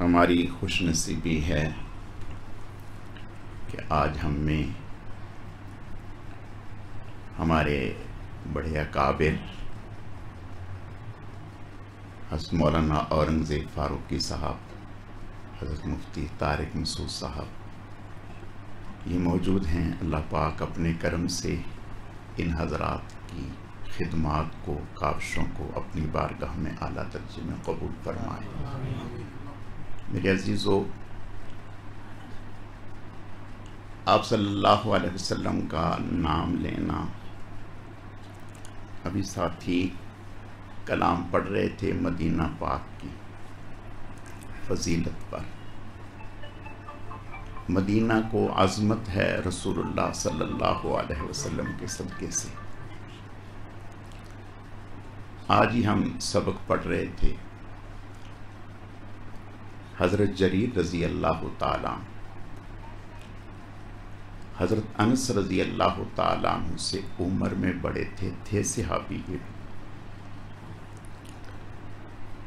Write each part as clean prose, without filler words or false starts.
ہماری خوش نصیبی ہے کہ آج ہم میں ہمارے بڑے اکابر حضرت مولانا اورنگزیب فاروقی صاحب، حضرت مفتی طارق مسعود صاحب یہ موجود ہیں۔ اللہ پاک اپنے کرم سے ان حضرات کی خدمات کو، کاوشوں کو اپنی بارگاہ میں اعلیٰ درجے میں قبول فرمائے۔ میرے عزیزو، آپ صلی اللہ علیہ وسلم کا نام لینا، ابھی ساتھی کلام پڑھ رہے تھے مدینہ پاک کی فضیلت پر۔ مدینہ کو عظمت ہے رسول اللہ صلی اللہ علیہ وسلم کے صدقے سے۔ آج ہی ہم سبق پڑھ رہے تھے حضرت جریر رضی اللہ تعالیٰ، حضرت انس رضی اللہ تعالیٰ عنہ سے عمر میں بڑے تھے صحابی کے بھی۔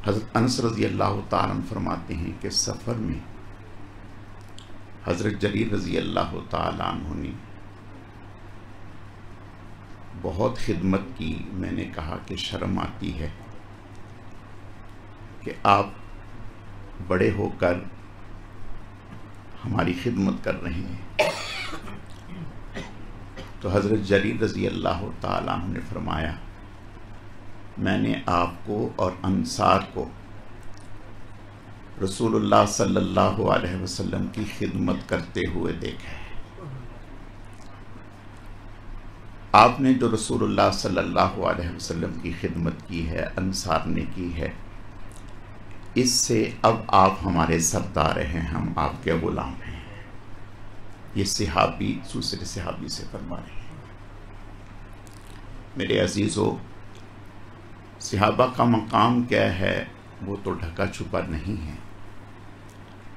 حضرت انس رضی اللہ تعالیٰ عنہ فرماتے ہیں کہ سفر میں حضرت جریر رضی اللہ تعالیٰ عنہ نے بہت خدمت کی۔ میں نے کہا کہ شرم آتی ہے کہ آپ بڑے ہو کر ہماری خدمت کر رہے ہیں۔ تو حضرت جریر رضی اللہ تعالیٰ عنہ نے فرمایا، میں نے آپ کو اور انصار کو رسول اللہ صلی اللہ علیہ وسلم کی خدمت کرتے ہوئے دیکھا ہے۔ آپ نے جو رسول اللہ صلی اللہ علیہ وسلم کی خدمت کی ہے، انصار نے کی ہے، اس سے اب آپ ہمارے سردار ہیں، ہم آپ کے غلام ہیں۔ یہ صحابی دوسرے صحابی سے فرما رہے ہیں۔ میرے عزیزو، صحابہ کا مقام کیا ہے وہ تو ڈھکا چھپا نہیں ہے۔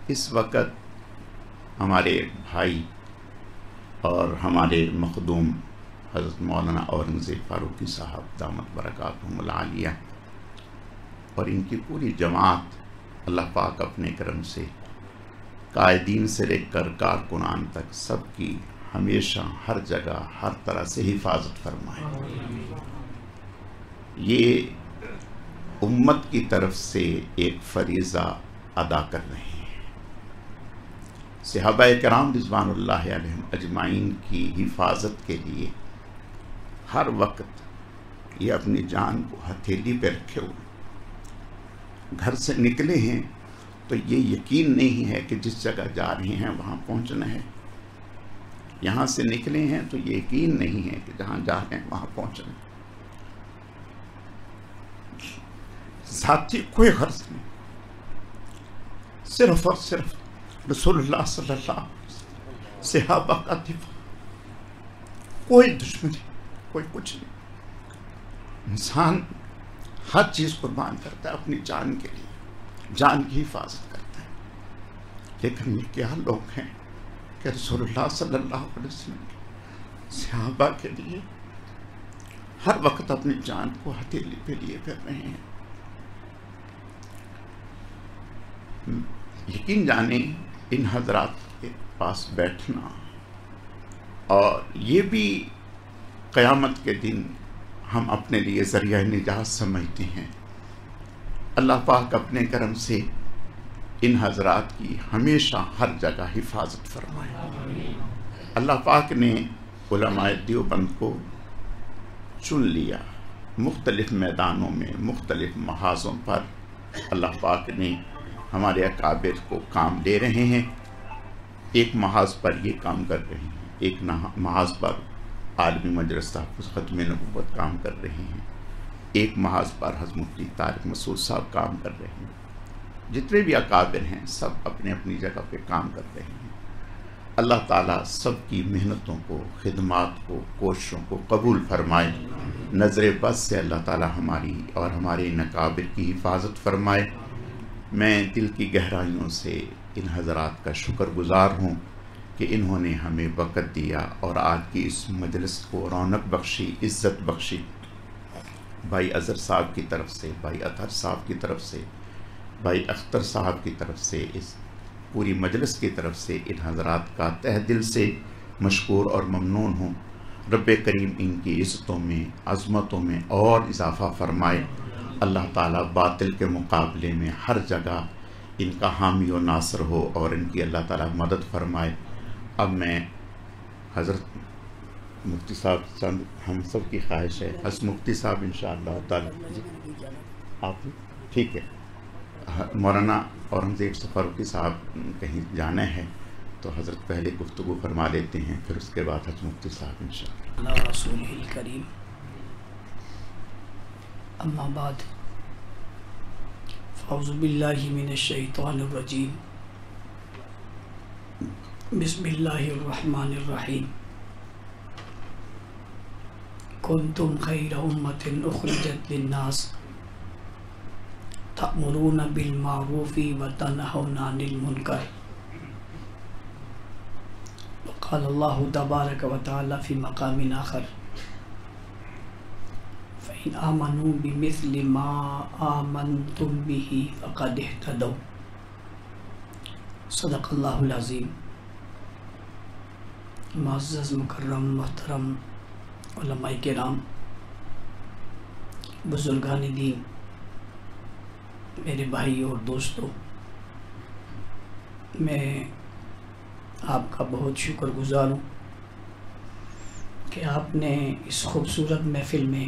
اس وقت ہمارے بھائی اور ہمارے مخدوم حضرت مولانا اورنگزیب فاروقی صاحب دامت برکاتہم العالیہ اور ان کی پوری جماعت، اللہ پاک اپنے کرم سے قائدین سے لے کر کارکنان تک سب کی ہمیشہ ہر جگہ ہر طرح سے حفاظت فرمائے۔ یہ امت کی طرف سے ایک فریضہ ادا کر رہے ہیں۔ صحابہ کرام رضوان اللہ علیہم اجمعین کی حفاظت کے لیے ہر وقت یہ اپنی جان کو ہتھیلی پہ رکھے ہوئے گھر سے نکلے ہیں، تو یہ یقین نہیں ہے کہ جس جگہ جا رہے ہیں وہاں پہنچنا ہے۔ یہاں سے نکلے ہیں تو یہ یقین نہیں ہے کہ جہاں جا رہے ہیں وہاں پہنچنا ہے۔ ذاتی کوئی غرض نہیں، صرف اور صرف رسول اللہ صلی اللہ علیہ وسلم، صحابہ کا دفاع، کوئی دشمنی، کوئی کچھ نہیں۔ انسان ہر چیز قربان کرتا ہے اپنی جان کے لیے، جان کی حفاظت کرتا ہے، لیکن یہ کیا لوگ ہیں کہ رسول اللہ صلی اللہ علیہ وسلم کے صحابہ کے لیے ہر وقت اپنی جان کو ہتھیلی پہ لیے پھر رہے ہیں۔ یقین جانیں ان حضرات کے پاس بیٹھنا، اور یہ بھی قیامت کے دن ہم اپنے لیے ذریعہ نجات سمجھتے ہیں۔ اللہ پاک اپنے کرم سے ان حضرات کی ہمیشہ ہر جگہ حفاظت فرمائے۔ اللہ پاک نے علماء دیوبند کو چن لیا، مختلف میدانوں میں، مختلف محاذوں پر اللہ پاک نے ہمارے اکابر کو کام دے رہے ہیں۔ ایک محاذ پر یہ کام کر رہے ہیں، ایک محاذ پر عالمی مجلس تحفظ ختم نبوت کام کر رہے ہیں، ایک محاذ پر حضرت مفتی طارق مسعود صاحب کام کر رہے ہیں۔ جتنے بھی اکابر ہیں سب اپنے اپنی جگہ پہ کام کر رہے ہیں۔ اللہ تعالیٰ سب کی محنتوں کو، خدمات کو، کوششوں کو قبول فرمائے۔ نظر بس سے اللہ تعالیٰ ہماری اور ہمارے ان اکابر کی حفاظت فرمائے۔ میں دل کی گہرائیوں سے ان حضرات کا شکر گزار ہوں کہ انہوں نے ہمیں وقت دیا اور آج کی اس مجلس کو رونق بخشی، عزت بخشی۔ بھائی اظہر صاحب کی طرف سے، بھائی اطہر صاحب کی طرف سے بھائی اختر صاحب کی طرف سے، اس پوری مجلس کی طرف سے ان حضرات کا تہ دل سے مشکور اور ممنون ہوں۔ رب کریم ان کی عزتوں میں، عظمتوں میں اور اضافہ فرمائے۔ اللہ تعالیٰ باطل کے مقابلے میں ہر جگہ ان کا حامی و ناصر ہو اور ان کی اللہ تعالیٰ مدد فرمائے۔ اب میں حضرت مفتی صاحب چند ہم سب کی خواہش ہے، حضرت مفتی صاحب انشاءاللہ تعالیٰ آپ ٹھیک ہے، مولانا اورنگزیب فاروقی صاحب کہیں جانا ہے تو حضرت پہلے گفتگو فرما لیتے ہیں، پھر اس کے بعد حضرت مفتی صاحب انشاءاللہ۔ اللہ رسول الکریم، اما بعد، اعوذ باللہ من الشیطان الرجیم، بسم اللہ الرحمن الرحیم۔ کنتم خیر امۃ اخرجت للناس تأمرون بالمعروف وتنہون عن المنکر، وقال اللہ تبارک وتعالی فی مقام آخر، فإن آمنوا بمثل ما آمنتم به فقد اهتدوا۔ صدق اللہ العظیم۔ معزز مکرم محترم علماء کرام، بزرگان دین، میرے بھائی اور دوستو، میں آپ کا بہت شکر گزار ہوں کہ آپ نے اس خوبصورت محفل میں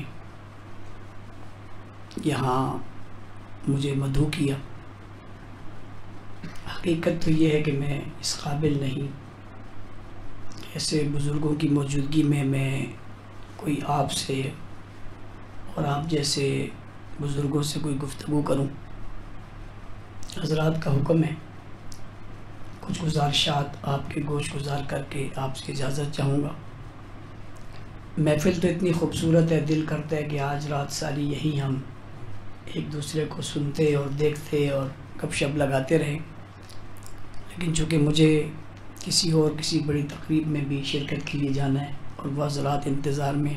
یہاں مجھے مدعو کیا۔ حقیقت تو یہ ہے کہ میں اس قابل نہیں، ایسے بزرگوں کی موجودگی میں کوئی آپ سے اور آپ جیسے بزرگوں سے کوئی گفتگو کروں۔ حضرات کا حکم ہے، کچھ گزارشات آپ کے گوش گزار کر کے آپ سے اجازت چاہوں گا۔ محفل تو اتنی خوبصورت ہے، دل کرتا ہے کہ آج رات ساری یہی ہم ایک دوسرے کو سنتے اور دیکھتے اور گپ شپ لگاتے رہیں، لیکن چونکہ مجھے کسی بڑی تقریب میں بھی شرکت کے لیے جانا ہے اور وہ حضرات انتظار میں،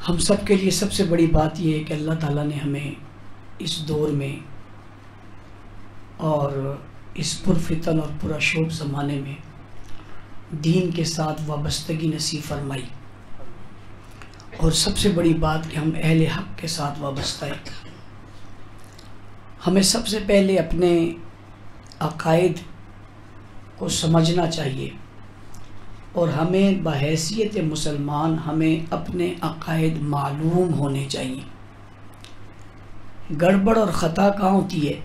ہم سب کے لیے سب سے بڑی بات یہ ہے کہ اللہ تعالیٰ نے ہمیں اس دور میں اور اس پرفتن اور پرشوب زمانے میں دین کے ساتھ وابستگی نصیب فرمائی، اور سب سے بڑی بات کہ ہم اہل حق کے ساتھ وابستہ ہیں۔ ہمیں سب سے پہلے اپنے عقائد کو سمجھنا چاہیے، اور ہمیں بحیثیت مسلمان ہمیں اپنے عقائد معلوم ہونے چاہیے۔ گڑبڑ اور خطا کہاں ہوتی ہے؟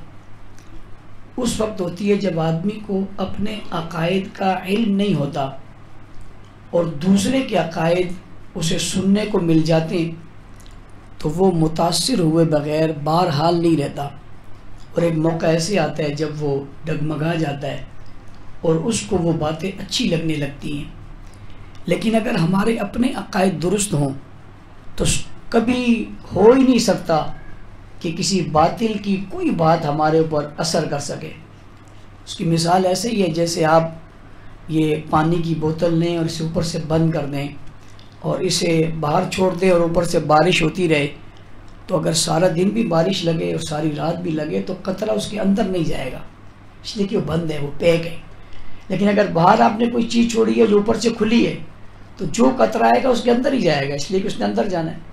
اس وقت ہوتی ہے جب آدمی کو اپنے عقائد کا علم نہیں ہوتا اور دوسرے کے عقائد اسے سننے کو مل جاتے ہیں تو وہ متاثر ہوئے بغیر بہرحال نہیں رہتا، اور ایک موقع ایسے آتا ہے جب وہ ڈگمگا جاتا ہے اور اس کو وہ باتیں اچھی لگنے لگتی ہیں۔ لیکن اگر ہمارے اپنے عقائد درست ہوں تو کبھی ہو ہی نہیں سکتا کہ کسی باطل کی کوئی بات ہمارے اوپر اثر کر سکے۔ اس کی مثال ایسے ہی ہے جیسے آپ یہ پانی کی بوتل لیں اور اسے اوپر سے بند کر دیں اور اسے باہر چھوڑ دیں اور اوپر سے بارش ہوتی رہے، تو اگر سارا دن بھی بارش لگے اور ساری رات بھی لگے تو قطرہ اس کے اندر نہیں جائے گا، اس لیے کہ وہ بند ہے، وہ پیک ہے۔ لیکن اگر باہر آپ نے کوئی چیز چھوڑی ہے جو اوپر سے کھلی ہے تو جو قطرہ آئے گا اس کے اندر ہی جائے گا، اس لیے کہ اس نے اندر جانا ہے۔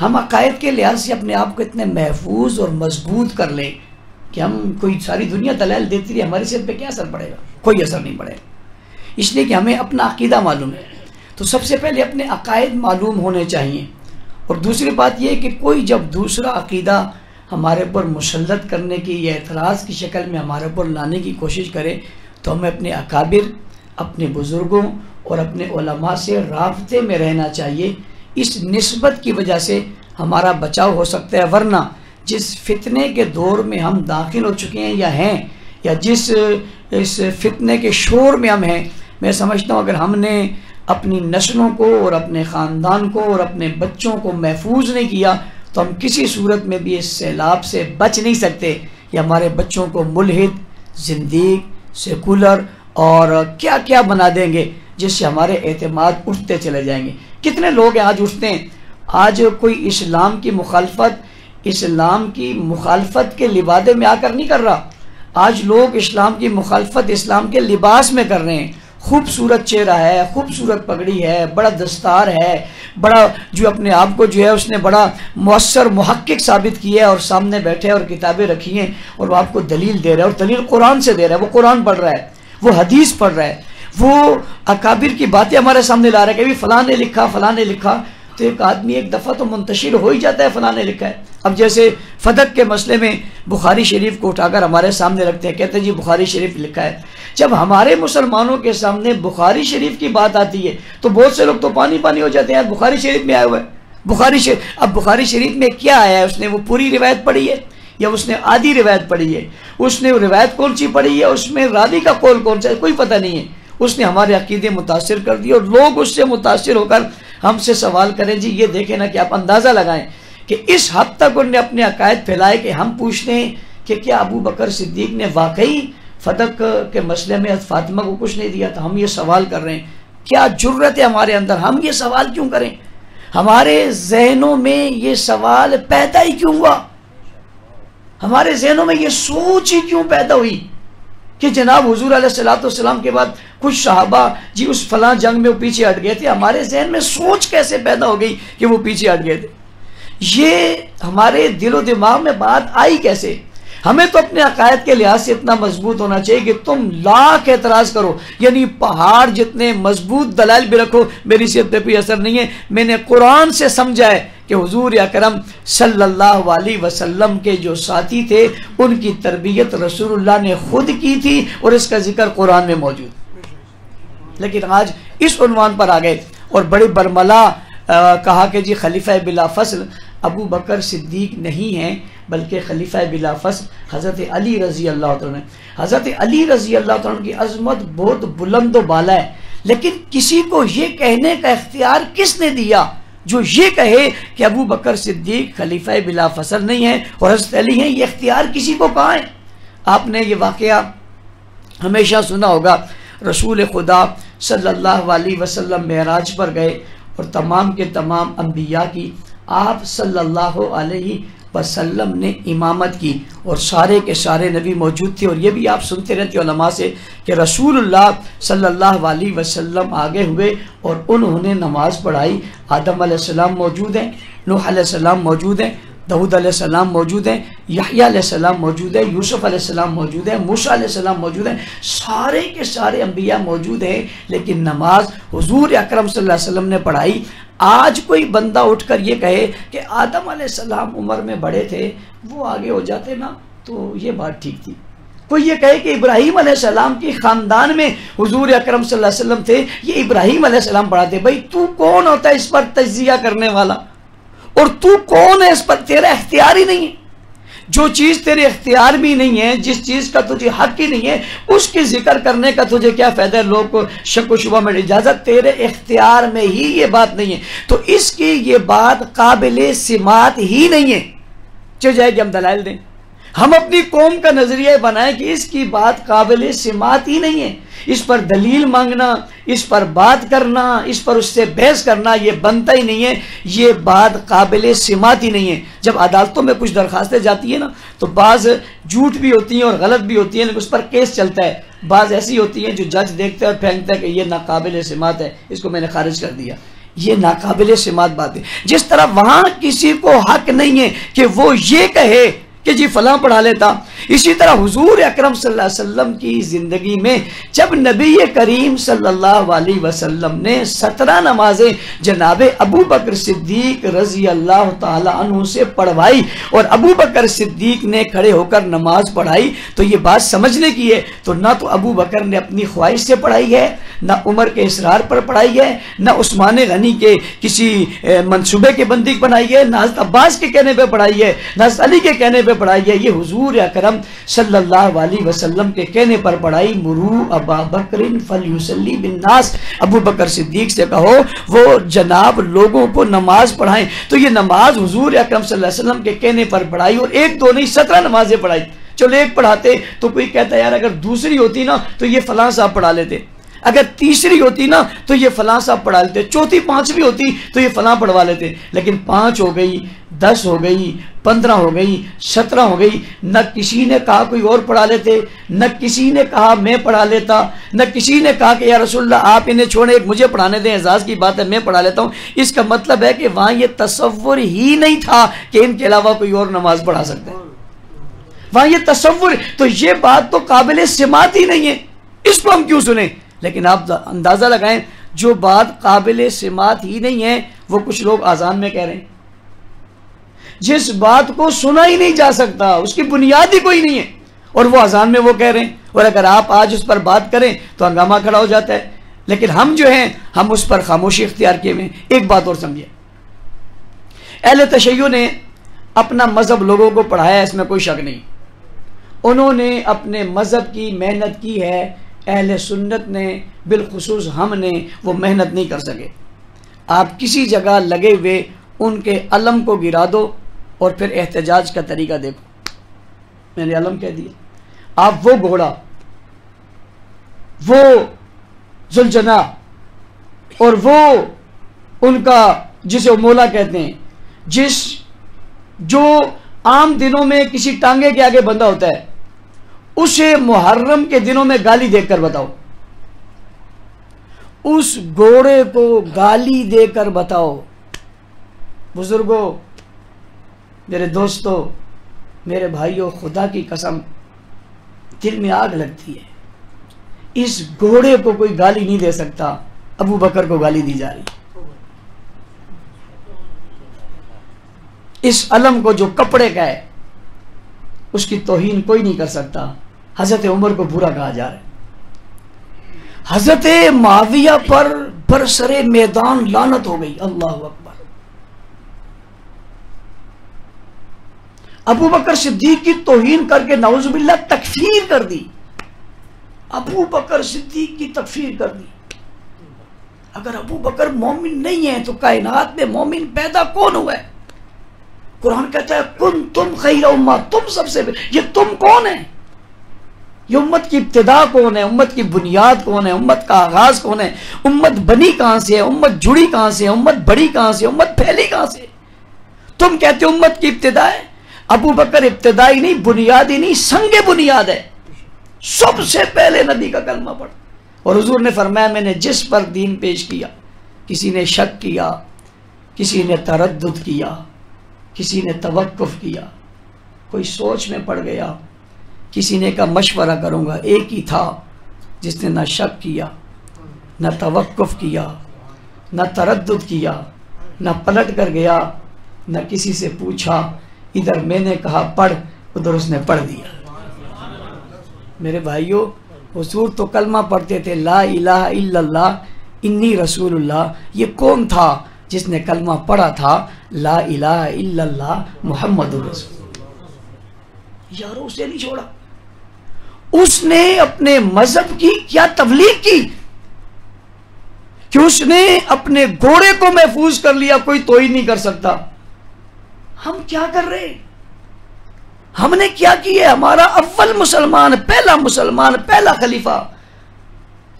ہم عقائد کے لحاظ سے اپنے آپ کو اتنے محفوظ اور مضبوط کر لیں کہ ہم کوئی ساری دنیا دلائل دیتی رہی، ہماری صحت پہ کیا اثر پڑے گا؟ کوئی اثر نہیں پڑے گا، اس لیے کہ ہمیں اپنا عقیدہ معلوم ہے۔ تو سب سے پہلے اپنے عقائد معلوم ہونے چاہیے، اور دوسری بات یہ ہے کہ کوئی جب دوسرا عقیدہ ہمارے اوپر مسلط کرنے کی یا اعتراض کی شکل میں ہمارے اوپر لانے کی کوشش کرے تو ہمیں اپنے اکابر، اپنے بزرگوں اور اپنے علماء سے رابطے میں رہنا چاہیے۔ اس نسبت کی وجہ سے ہمارا بچاؤ ہو سکتا ہے، ورنہ جس فتنے کے دور میں ہم داخل ہو چکے ہیں یا جس اس فتنے کے شور میں ہم ہیں، میں سمجھتا ہوں اگر ہم نے اپنی نسلوں کو اور اپنے خاندان کو اور اپنے بچوں کو محفوظ نہیں کیا تو ہم کسی صورت میں بھی اس سیلاب سے بچ نہیں سکتے، یا ہمارے بچوں کو ملحد، زندیق، سیکولر اور کیا کیا بنا دیں گے جس سے ہمارے اعتماد اٹھتے چلے جائیں گے۔ کتنے لوگ ہیں آج اٹھتے ہیں، آج کوئی اسلام کی مخالفت اسلام کی مخالفت کے لبادے میں آ کر نہیں کر رہا. آج لوگ اسلام کی مخالفت اسلام کے لباس میں کر رہے ہیں. خوبصورت چہرہ ہے، خوبصورت پگڑی ہے، بڑا دستار ہے، بڑا جو اپنے آپ کو جو ہے اس نے بڑا مؤثر محقق ثابت کیا ہے، اور سامنے بیٹھے اور کتابیں رکھی ہیں اور وہ آپ کو دلیل دے رہا ہے، اور دلیل قرآن سے دے رہا ہے. وہ قرآن پڑھ رہا ہے، وہ حدیث پڑھ رہا ہے، وہ اکابر کی باتیں ہمارے سامنے لا رہا ہے کہ فلاں نے لکھا، فلاں نے لکھا. تو ایک آدمی ایک دفعہ تو منتشر ہو ہی جاتا ہے فلاں نے لکھا ہے. اب جیسے فدق کے مسئلے میں بخاری شریف کو اٹھا کر ہمارے سامنے رکھتے ہیں، کہتے ہیں جی بخاری شریف لکھا ہے. جب ہمارے مسلمانوں کے سامنے بخاری شریف کی بات آتی ہے تو بہت سے لوگ تو پانی پانی ہو جاتے ہیں. بخاری شریف میں آیا ہوا ہے، بخاری شریف. اب بخاری شریف میں کیا آیا ہے؟ اس نے وہ پوری روایت پڑھی ہے یا اس نے آدھی روایت پڑھی ہے؟ اس نے روایت کون سی پڑھی ہے؟ اس میں راوی کا قول کون سا ہے؟ کوئی پتہ نہیں ہے. اس نے ہمارے عقیدے متاثر کر دیے، اور لوگ اس سے متاثر ہو کر ہم سے سوال کریں. جی یہ دیکھیں نا کہ آپ اندازہ لگائیں کہ اس حد تک انہوں نے اپنے عقائد پھیلائے کہ ہم پوچھتے ہیں کہ کیا ابو بکر صدیق نے واقعی فدق کے مسئلے میں فاطمہ کو کچھ نہیں دیا تھا؟ ہم یہ سوال کر رہے ہیں. کیا جرت ہے ہمارے اندر؟ ہم یہ سوال کیوں کریں؟ ہمارے ذہنوں میں یہ سوال پیدا ہی کیوں ہوا؟ ہمارے ذہنوں میں یہ سوچ ہی کیوں پیدا ہوئی کہ جناب حضور علیہ السلام کے بعد کچھ صحابہ جی اس فلاں جنگ میں وہ پیچھے ہٹ گئے تھے؟ ہمارے ذہن میں سوچ کیسے پیدا ہو گئی کہ وہ پیچھے ہٹ گئے تھے؟ یہ ہمارے دل و دماغ میں بات آئی کیسے؟ ہمیں تو اپنے عقائد کے لحاظ سے اتنا مضبوط ہونا چاہیے کہ تم لاکھ اعتراض کرو، یعنی پہاڑ جتنے مضبوط دلائل بھی رکھو، میری صحت پہ کوئی اثر نہیں ہے. میں نے قرآن سے سمجھا ہے کہ حضور اکرم صلی اللہ علیہ وسلم کے جو ساتھی تھے ان کی تربیت رسول اللہ نے خود کی تھی، اور اس کا ذکر قرآن میں موجود. لیکن آج اس عنوان پر آ گئے اور بڑی برملا کہا کہ جی خلیفہ بلا فصل ابو بکر صدیق نہیں ہیں بلکہ خلیفہ بلا فصل حضرت علی رضی اللہ عنہ. حضرت علی رضی اللہ عنہ کی عظمت بہت بلند و بالا ہے، لیکن کسی کو یہ کہنے کا اختیار کس نے دیا جو یہ کہے کہ ابو بکر صدیق خلیفہ بلا فصل نہیں ہیں اور حضرت علی ہیں؟ یہ اختیار کسی کو کہاں ہے؟ آپ نے یہ واقعہ ہمیشہ سنا ہوگا. رسول خدا صلی اللہ علیہ وسلم معراج پر گئے اور تمام کے تمام انبیاء کی آپ صلی اللہ علیہ وسلم نے امامت کی، اور سارے کے سارے نبی موجود تھے. اور یہ بھی آپ سنتے رہتے علماء سے کہ رسول اللہ صلی اللہ علیہ وسلم آگے ہوئے اور انہوں نے نماز پڑھائی. آدم علیہ السلام موجود ہیں، نوح علیہ السلام موجود ہیں، داؤد علیہ السلام موجود ہیں، یحییٰ علیہ السلام موجود ہیں، یوسف علیہ السلام موجود ہیں، موسیٰ علیہ السلام موجود ہیں. سارے کے سارے انبیاء موجود ہیں، لیکن نماز حضور اکرم صلی اللہ علیہ وسلم نے پڑھائی. آج کوئی بندہ اٹھ کر یہ کہے کہ آدم علیہ السلام عمر میں بڑے تھے، وہ آگے ہو جاتے نا تو یہ بات ٹھیک تھی. کوئی یہ کہے کہ ابراہیم علیہ السلام کی خاندان میں حضور اکرم صلی اللہ علیہ وسلم تھے، یہ ابراہیم علیہ السلام پڑھاتے. بھائی تو کون ہوتا ہے اس پر تجزیہ کرنے والا؟ اور تو کون ہے اس پر؟ تیرا اختیار ہی نہیں ہے. جو چیز تیرے اختیار بھی نہیں ہے، جس چیز کا تجھے حق ہی نہیں ہے، اس کی ذکر کرنے کا تجھے کیا فائدہ ہے؟ لوگ کو شک و شبہ میں اجازت، تیرے اختیار میں ہی یہ بات نہیں ہے، تو اس کی یہ بات قابل سماعت ہی نہیں ہے. چل جائے کہ ہم دلائل دیں، ہم اپنی قوم کا نظریہ بنائیں کہ اس کی بات قابل سماعت ہی نہیں ہے. اس پر دلیل مانگنا، اس پر بات کرنا، اس پر اس سے بحث کرنا یہ بنتا ہی نہیں ہے، یہ بات قابل سماعت ہی نہیں ہے. جب عدالتوں میں کچھ درخواستیں جاتی ہیں نا تو بعض جھوٹ بھی ہوتی ہیں اور غلط بھی ہوتی ہیں، لیکن اس پر کیس چلتا ہے. بعض ایسی ہوتی ہیں جو جج دیکھتا ہے اور پھینکتا ہے کہ یہ ناقابل سماعت ہے، اس کو میں نے خارج کر دیا. یہ ناقابل سماعت بات ہے. جس طرح وہاں کسی کو حق نہیں ہے کہ وہ یہ کہے کہ جی فلاں پڑھا لیتا، اسی طرح حضور اکرم صلی اللہ علیہ وسلم کی زندگی میں جب نبی کریم صلی اللہ علیہ وسلم نے 17 نمازیں جناب ابو بکر صدیق رضی اللہ تعالی عنہ سے پڑھوائی اور ابو بکر صدیق نے کھڑے ہو کر نماز پڑھائی، تو یہ بات سمجھنے کی ہے. تو نہ تو ابو بکر نے اپنی خواہش سے پڑھائی ہے، نہ عمر کے اصرار پر پڑھائی ہے، نہ عثمان غنی کے کسی منصوبے کے بندی بنائی ہے، نہ حضرت عباس کے کہنے پہ پڑھائی ہے، نہ حضرت علی کے کہنے پہ پڑھائی ہے. یہ حضور اکرم صلی اللہ علیہ وسلم کے کہنے پر پڑھائی. مرو ابا بکر فلیصلی بالناس، ابو بکر صدیق سے کہو وہ جناب لوگوں کو نماز پڑھائیں. تو یہ نماز حضور اکرم صلی اللہ علیہ وسلم کے کہنے پر پڑھائی، اور ایک دو نہیں 17 نمازیں پڑھائی. چلو ایک پڑھاتے تو کوئی کہتا ہے یار اگر دوسری ہوتی نا تو یہ فلاں صاحب پڑھا لیتے. اگر تیسری ہوتی نا تو یہ فلاں صاحب پڑھا لیتے، چوتھی پانچویں ہوتی تو یہ فلاں پڑھوا لیتے، لیکن 5 ہو گئی، 10 ہو گئی، 15 ہو گئی، 17 ہو گئی، نہ کسی نے کہا کوئی اور پڑھا لیتے، نہ کسی نے کہا میں پڑھا لیتا، نہ کسی نے کہا کہ یا رسول اللہ آپ انہیں چھوڑیں، ایک مجھے پڑھانے دیں، اعزاز کی بات ہے میں پڑھا لیتا ہوں۔ اس کا مطلب ہے کہ وہاں یہ تصور ہی نہیں تھا کہ ان کے علاوہ کوئی اور نماز پڑھا سکتا ہے، وہاں یہ تصور، تو یہ بات تو قابل سماعت ہی نہیں ہے، اس کو ہم کیوں سنیں؟ لیکن آپ اندازہ لگائیں جو بات قابل سماعت ہی نہیں ہے وہ کچھ لوگ آذان میں کہہ رہے ہیں، جس بات کو سنا ہی نہیں جا سکتا، اس کی بنیاد ہی کوئی نہیں ہے، اور وہ اذان میں وہ کہہ رہے ہیں، اور اگر آپ آج اس پر بات کریں تو ہنگامہ کھڑا ہو جاتا ہے۔ لیکن ہم جو ہیں ہم اس پر خاموشی اختیار کیے ہوئے۔ ایک بات اور سمجھیے، اہل تشیع نے اپنا مذہب لوگوں کو پڑھایا، اس میں کوئی شک نہیں، انہوں نے اپنے مذہب کی محنت کی ہے، اہل سنت نے بالخصوص ہم نے وہ محنت نہیں کر سکے۔ آپ کسی جگہ لگے ہوئے ان کے علم کو گرا دو اور پھر احتجاج کا طریقہ دیکھو، میں نے علم کہہ دیا، آپ وہ گھوڑا، وہ ذوالجناح اور وہ ان کا جسے مولا کہتے ہیں، جو عام دنوں میں کسی ٹانگے کے آگے بندہ ہوتا ہے، اسے محرم کے دنوں میں گالی دیکھ کر بتاؤ، اس گھوڑے کو گالی دے کر بتاؤ۔ بزرگوں، میرے دوستوں، میرے بھائیوں، خدا کی قسم دل میں آگ لگتی ہے، اس گھوڑے کو کوئی گالی نہیں دے سکتا، ابو بکر کو گالی دی جا رہی، اس علم کو جو کپڑے کا ہے اس کی توہین کوئی نہیں کر سکتا، حضرت عمر کو برا کہا جا رہا ہے، حضرت معاویہ پر برسر میدان لعنت ہو گئی، اللہ اکبر، ابو بکر صدیق کی توہین کر کے نعوذ باللہ تکفیر کر دی، ابو بکر صدیق کی تکفیر کر دی۔ اگر ابو بکر مومن نہیں ہے تو کائنات میں مومن پیدا کون ہوا ہے؟ قرآن کہتا ہے کن تم خیر امہ، تم سب سے، یہ تم کون ہے؟ یہ امت کی ابتدا کون ہے؟ امت کی بنیاد کون ہے؟ امت کا آغاز کون ہے؟ امت بنی کہاں سے ہے؟ امت جڑی کہاں سے ہے؟ امت بڑی کہاں سے؟ امت پھیلی کہاں سے؟ تم کہتے ہو امت کی ابتدا ہے، ابو بکر ابتدائی نہیں، بنیادی نہیں، سنگ بنیاد ہے، سب سے پہلے نبی کا کلمہ پڑھ۔ اور حضور نے فرمایا میں نے جس پر دین پیش کیا، کسی نے شک کیا، کسی نے تردد کیا، کسی نے توقف کیا، کوئی سوچ میں پڑ گیا، کسی نے کہا مشورہ کروں گا، ایک ہی تھا جس نے نہ شک کیا، نہ توقف کیا، نہ تردد کیا، نہ پلٹ کر گیا، نہ کسی سے پوچھا، ادھر میں نے کہا پڑھ، ادھر اس نے پڑھ دیا۔ میرے بھائیوں، حضور تو کلمہ پڑھتے تھے لا الہ الا اللہ انی رسول اللہ، یہ کون تھا جس نے کلمہ پڑھا تھا لا الہ الا اللہ محمد رسول اللہ؟ یارو اسے نہیں چھوڑا، اس نے اپنے مذہب کی کیا تبلیغ کی کہ اس نے اپنے گھوڑے کو محفوظ کر لیا، کوئی توہین نہیں کر سکتا۔ ہم کیا کر رہے ہیں؟ ہم نے کیا کیا؟ ہمارا اول مسلمان، پہلا مسلمان، پہلا خلیفہ،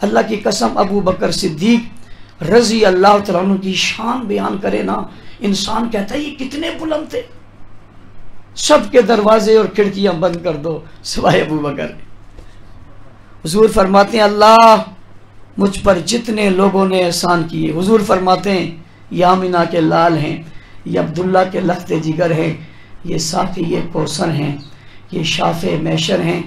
اللہ کی قسم ابو بکر صدیق رضی اللہ تعالیٰ عنہ کی شان بیان کرے نا، انسان کہتا ہے یہ کتنے بلند تھے، سب کے دروازے اور کھڑکیاں بند کر دو سوائے ابو بکر۔ حضور فرماتے ہیں اللہ مجھ پر جتنے لوگوں نے احسان کیے، حضور فرماتے ہیں یہ آمینہ کے لال ہیں، یہ عبداللہ کے لخت جگر ہیں، یہ ساقی کوثر ہیں، یہ شافع محشر ہیں،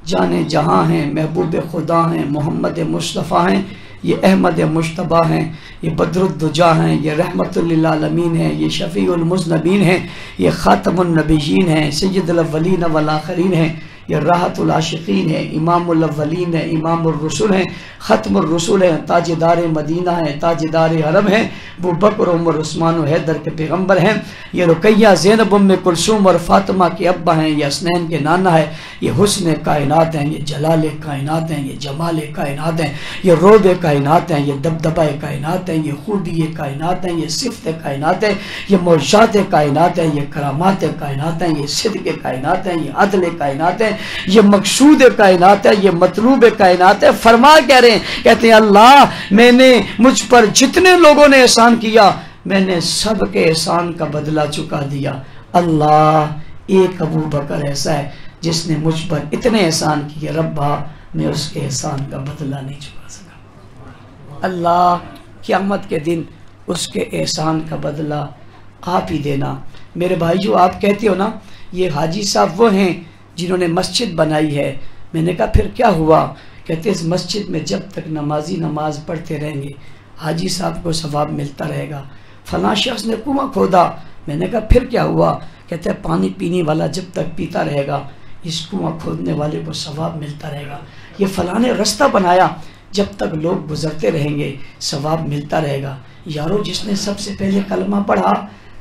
جان جہاں ہیں، محبوب خدا ہیں، محمد مصطفیٰ ہیں، یہ احمد مشتبہ ہیں، یہ بدر الدجا ہیں، یہ رحمت للعالمین ہیں، یہ شفیع المذنبین ہیں، یہ خاتم النبیین ہیں، سید الاولین والآخرین ہیں، یہ راحت العاشقین ہیں، امام الاولین ہیں، امام الرسل ہیں، ختم الرسل ہیں، تاجدار مدینہ ہیں، تاجدار حرم ہیں، ابو بکر عمر عثمان و حیدر کے پیغمبر ہیں، یہ رقیہ زینب ام کلثوم اور فاطمہ کے ابا ہیں، یہ حسنین کے نانا ہے، یہ حسن کائنات ہیں، یہ جلال کائنات ہیں، یہ جمال کائنات ہیں، یہ روب کائنات ہیں، یہ دبدبہ کائنات ہیں، یہ خوبی کائنات ہیں، یہ صفت کائنات ہیں، یہ معجزات کائنات ہیں، یہ کرامات کائنات ہیں، یہ صدق کائنات ہیں، یہ عدل کائنات ہیں، یہ مقصود کائنات ہے، یہ مطلوب کائنات ہے. فرما کہہ رہے ہیں، کہتے ہیں اللہ میں نے مجھ پر جتنے لوگوں نے احسان کیا میں نے سب کے احسان کا بدلہ چکا دیا. اللہ ایک ابو بکر ایسا ہے جس نے مجھ پر اتنے احسان کیے، ربا میں اس کے احسان کا بدلہ نہیں چکا سکا. اللہ قیامت کے دن اس کے احسان کا بدلہ آپ ہی دینا. میرے بھائیو آپ کہتے ہو نا یہ حاجی صاحب وہ ہیں جنہوں نے مسجد بنائی ہے. میں نے کہا پھر کیا ہوا؟ کہتے اس مسجد میں جب تک نمازی نماز پڑھتے رہیں گے حاجی صاحب کو ثواب ملتا رہے گا. فلاں شخص نے کنواں کھودا. میں نے کہا پھر کیا ہوا؟ کہتے ہیں پانی پینے والا جب تک پیتا رہے گا اس کنواں کھودنے والے کو ثواب ملتا رہے گا. یہ فلاں نے رستہ بنایا جب تک لوگ گزرتے رہیں گے ثواب ملتا رہے گا. یارو جس نے سب سے پہلے کلمہ پڑھا،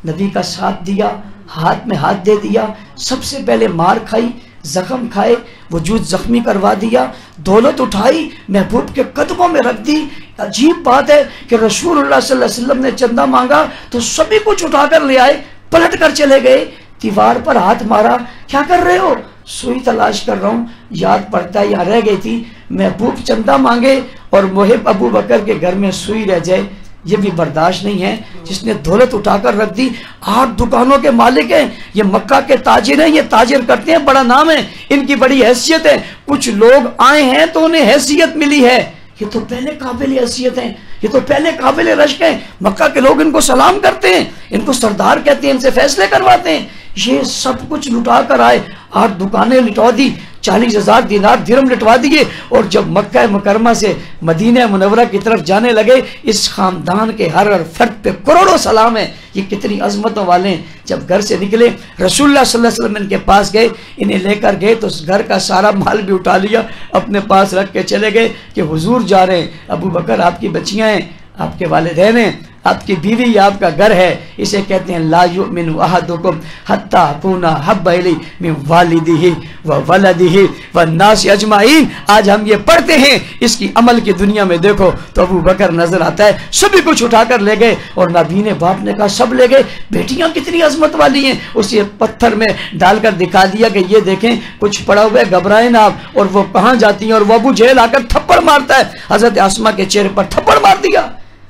نبی کا ساتھ دیا، ہاتھ میں ہاتھ دے دیا، سب سے پہلے مار کھائی، زخم کھائے، وجود زخمی کروا دیا، دولت اٹھائی محبوب کے قدموں میں رکھ دی. عجیب بات ہے کہ رسول اللہ صلی اللہ علیہ وسلم نے چندہ مانگا تو سبھی کچھ اٹھا کر لے آئے، پلٹ کر چلے گئے. دیوار پر ہاتھ مارا، کیا کر رہے ہو؟ سوئی تلاش کر رہا ہوں. یاد پڑتا ہے یہاں رہ گئی تھی. محبوب چندہ مانگے اور محب ابو بکر کے گھر میں سوئی رہ جائے، یہ بھی برداشت نہیں ہے. جس نے دولت اٹھا کر رکھ دی، 8 دکانوں کے مالک ہیں، یہ مکہ کے تاجر ہیں، یہ تاجر کرتے ہیں، بڑا نام ہے، ان کی بڑی حیثیت ہے. کچھ لوگ آئے ہیں تو انہیں حیثیت ملی ہے، یہ تو پہلے قابل حیثیت ہیں، یہ تو پہلے قابل رشک ہیں. مکہ کے لوگ ان کو سلام کرتے ہیں، ان کو سردار کہتے ہیں، ان سے فیصلے کرواتے ہیں. یہ سب کچھ لٹا کر آئے، 8 دکانیں لٹوا دی، 40,000 دینار درہم لٹوا دیے. اور جب مکہ مکرمہ سے مدینہ منورہ کی طرف جانے لگے اس خاندان کے ہر فرد پہ کروڑوں سلام ہے، یہ کتنی عظمتوں والے ہیں. جب گھر سے نکلے رسول اللہ صلی اللہ علیہ وسلم ان کے پاس گئے، انہیں لے کر گئے تو اس گھر کا سارا مال بھی اٹھا لیا، اپنے پاس رکھ کے چلے گئے کہ حضور جا رہے ہیں. ابو بکر آپ کی بچیاں ہیں، آپ کے والدین ہیں، آپ کی بیوی، آپ کا گھر ہے. اسے کہتے ہیں لا یؤمن احدکم حتی اکون احب الی من والدہ وولدہ والناس اجمعین. آج ہم یہ پڑھتے ہیں، اس کی عمل کی دنیا میں دیکھو تو ابو بکر نظر آتا ہے. سبھی کچھ اٹھا کر لے گئے اور نابینے باپ نے کہا سب لے گئے. بیٹیاں کتنی عظمت والی ہیں، اسے پتھر میں ڈال کر دکھا دیا کہ یہ دیکھیں کچھ پڑا ہوا ہے، گھبرائیں نہ آپ. اور وہ کہاں جاتی ہیں اور وہ ابو جہل آ کر تھپڑ مارتا ہے. حضرت آسمہ کے چہرے پر تھپڑ مار دیا.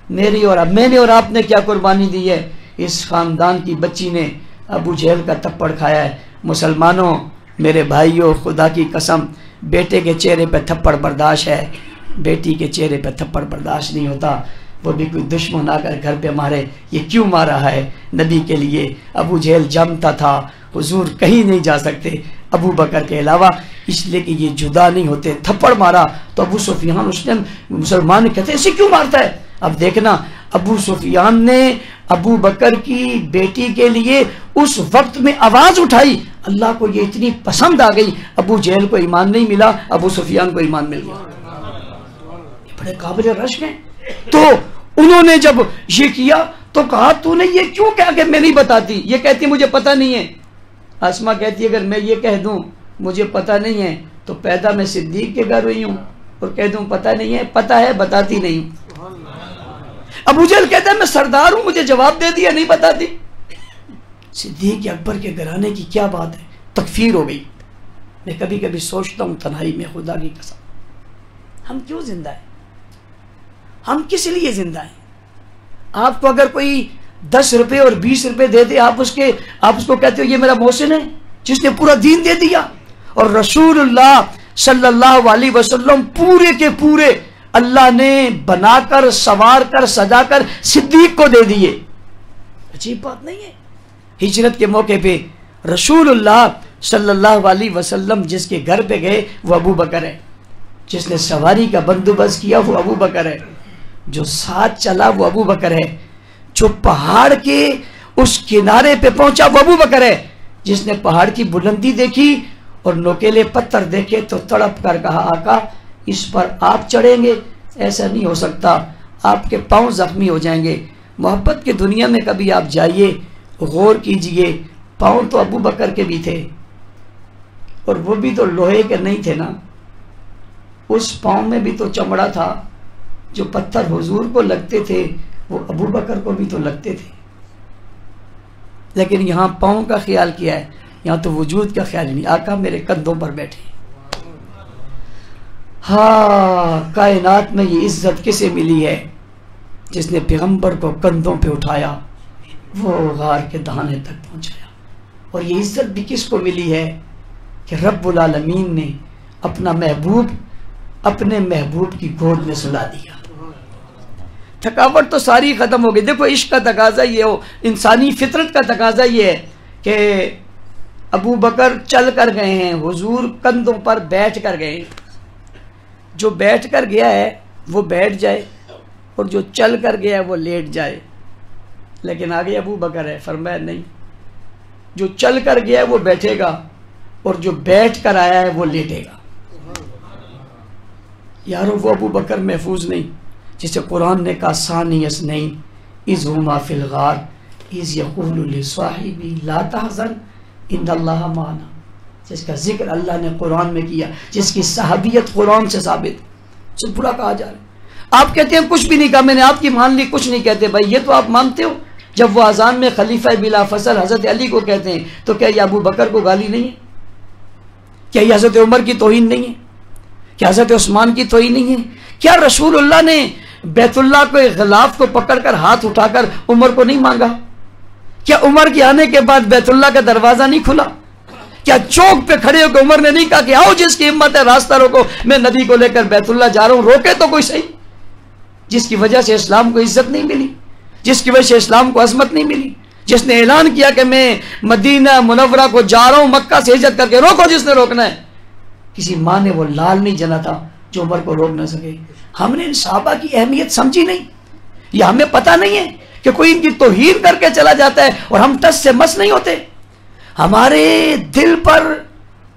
میری اور میں نے اور آپ نے کیا قربانی دی ہے؟ اس خاندان کی بچی نے ابو جہل کا تھپڑ کھایا ہے. مسلمانوں، میرے بھائیوں، خدا کی قسم بیٹے کے چہرے پہ تھپڑ برداشت ہے، بیٹی کے چہرے پہ تھپڑ برداشت نہیں ہوتا. وہ بھی کوئی دشمن آ کر گھر پہ مارے، یہ کیوں مارا ہے؟ نبی کے لیے. ابو جہل جمتا تھا، حضور کہیں نہیں جا سکتے ابو بکر کے علاوہ، اس لیے کہ یہ جدا نہیں ہوتے. تھپڑ مارا تو ابو سفیان، اس نے مسلمان کہتے ہیں اسے کیوں مارتا ہے؟ اب دیکھنا ابو سفیان نے ابو بکر کی بیٹی کے لیے اس وقت میں آواز اٹھائی. اللہ کو یہ اتنی پسند آ گئی. ابو جہل کو ایمان نہیں ملا، ابو سفیان کو ایمان مل گیا. یہ بڑے قابل رشک ہیں. تو انہوں نے جب یہ کیا تو کہا تو نے یہ کیوں کہا کہ میں نہیں بتاتی؟ یہ کہتی مجھے پتہ نہیں ہے. آسمہ کہتی اگر میں یہ کہہ دوں مجھے پتہ نہیں ہے تو پیدا میں صدیق کے گھر ہوئی ہوں، اور کہہ دوں پتہ نہیں ہے، پتہ ہے بتاتی نہیں ہوں. ابو جہل کہتا ہے میں سردار ہوں، مجھے جواب دے دیا نہیں بتاتی. صدیق اکبر کے گھرانے کی کیا بات ہے، تکفیر ہو گئی. میں کبھی کبھی سوچتا ہوں تنہائی میں، خدا کی قسم ہم کیوں زندہ ہیں؟ ہم کس لیے زندہ ہیں؟ آپ کو اگر کوئی 10 روپے اور 20 روپے دے دے، آپ اس کو کہتے ہو یہ میرا محسن ہے جس نے پورا دین دے دیا. اور رسول اللہ صلی اللہ علیہ وسلم پورے کے پورے اللہ نے بنا کر، سوار کر، سجا کر صدیق کو دے دیے. عجیب بات نہیں ہے؟ ہجرت کے موقع پہ رسول اللہ صلی اللہ علیہ وسلم جس کے گھر پہ گئے وہ ابو بکر ہے، جس نے سواری کا بندوبست کیا وہ ابو بکر ہے، جو ساتھ چلا وہ ابو بکر ہے، جو پہاڑ کے اس کنارے پہ پہنچا وہ ابو بکر ہے، جس نے پہاڑ کی بلندی دیکھی اور نوکیلے پتھر دیکھے تو تڑپ کر کہا آقا اس پر آپ چڑھیں گے؟ ایسا نہیں ہو سکتا، آپ کے پاؤں زخمی ہو جائیں گے. محبت کی دنیا میں کبھی آپ جائیے، غور کیجئے، پاؤں تو ابو بکر کے بھی تھے اور وہ بھی تو لوہے کے نہیں تھے نا، اس پاؤں میں بھی تو چمڑا تھا. جو پتھر حضور کو لگتے تھے وہ ابو بکر کو بھی تو لگتے تھے. لیکن یہاں پاؤں کا خیال کیا ہے، یہاں تو وجود کا خیال ہی نہیں، آقا میرے کندھوں پر بیٹھے۔ ہاں، کائنات میں یہ عزت کسے ملی ہے؟ جس نے پیغمبر کو کندھوں پہ اٹھایا، وہ غار کے دہانے تک پہنچایا۔ اور یہ عزت بھی کس کو ملی ہے؟ کہ رب العالمین نے اپنا محبوب اپنے محبوب کی گود میں سلا دیا۔ تھکاوٹ تو ساری ختم ہو گئی۔ دیکھو عشق کا تقاضا یہ ہو، انسانی فطرت کا تقاضا یہ ہے کہ ابو بکر چل کر گئے ہیں، حضور کندھوں پر بیٹھ کر گئے ہیں۔ جو بیٹھ کر گیا ہے وہ بیٹھ جائے، اور جو چل کر گیا ہے وہ لیٹ جائے۔ لیکن آگے ابو بکر ہے، فرمایا نہیں، جو چل کر گیا ہے وہ بیٹھے گا، اور جو بیٹھ کر آیا ہے وہ لیٹے گا۔ یارو وہ ابو بکر محفوظ نہیں جسے قرآن نے کہا ثانی اثنین اذ ہما فی الغار اذ یقول لصاحبہ لا تحزن ان اللہ معنا، جس کا ذکر اللہ نے قرآن میں کیا، جس کی صحابیت قرآن سے ثابت، سے برا کہا جا رہا ہے۔ آپ کہتے ہیں کچھ بھی نہیں کہا، میں نے آپ کی مان لی، کچھ نہیں کہتے۔ بھائی یہ تو آپ مانتے ہو، جب وہ اذان میں خلیفہ بلا فصل حضرت علی کو کہتے ہیں تو کیا یہ ابو بکر کو گالی نہیں ہے؟ کیا یہ حضرت عمر کی توہین نہیں ہے؟ کیا حضرت عثمان کی توہین نہیں ہے؟ کیا رسول اللہ نے بیت اللہ کو غلاف کو پکڑ کر ہاتھ اٹھا کر عمر کو نہیں مانگا؟ کیا عمر کے آنے کے بعد بیت اللہ کا دروازہ نہیں کھلا؟ کیا چوک پہ کھڑے ہو کے عمر نے نہیں کہا کہ آؤ جس کی ہمت ہے راستہ روکو، میں نبی کو لے کر بیت اللہ جا رہا ہوں، روکے تو کوئی صحیح؟ جس کی وجہ سے اسلام کو عزت نہیں ملی، جس کی وجہ سے اسلام کو عظمت نہیں ملی، جس نے اعلان کیا کہ میں مدینہ منورہ کو جا رہا ہوں مکہ سے ہجرت کر کے، روکو جس نے روکنا ہے۔ کسی ماں نے وہ لال نہیں جنا تھا جو عمر کو روک نہ سکے۔ ہم نے ان صحابہ کی اہمیت سمجھی نہیں، یا ہمیں پتہ نہیں ہے کہ کوئی ان کی توہین کر کے چلا جاتا ہے اور ہم ٹس سے مس نہیں ہوتے، ہمارے دل پر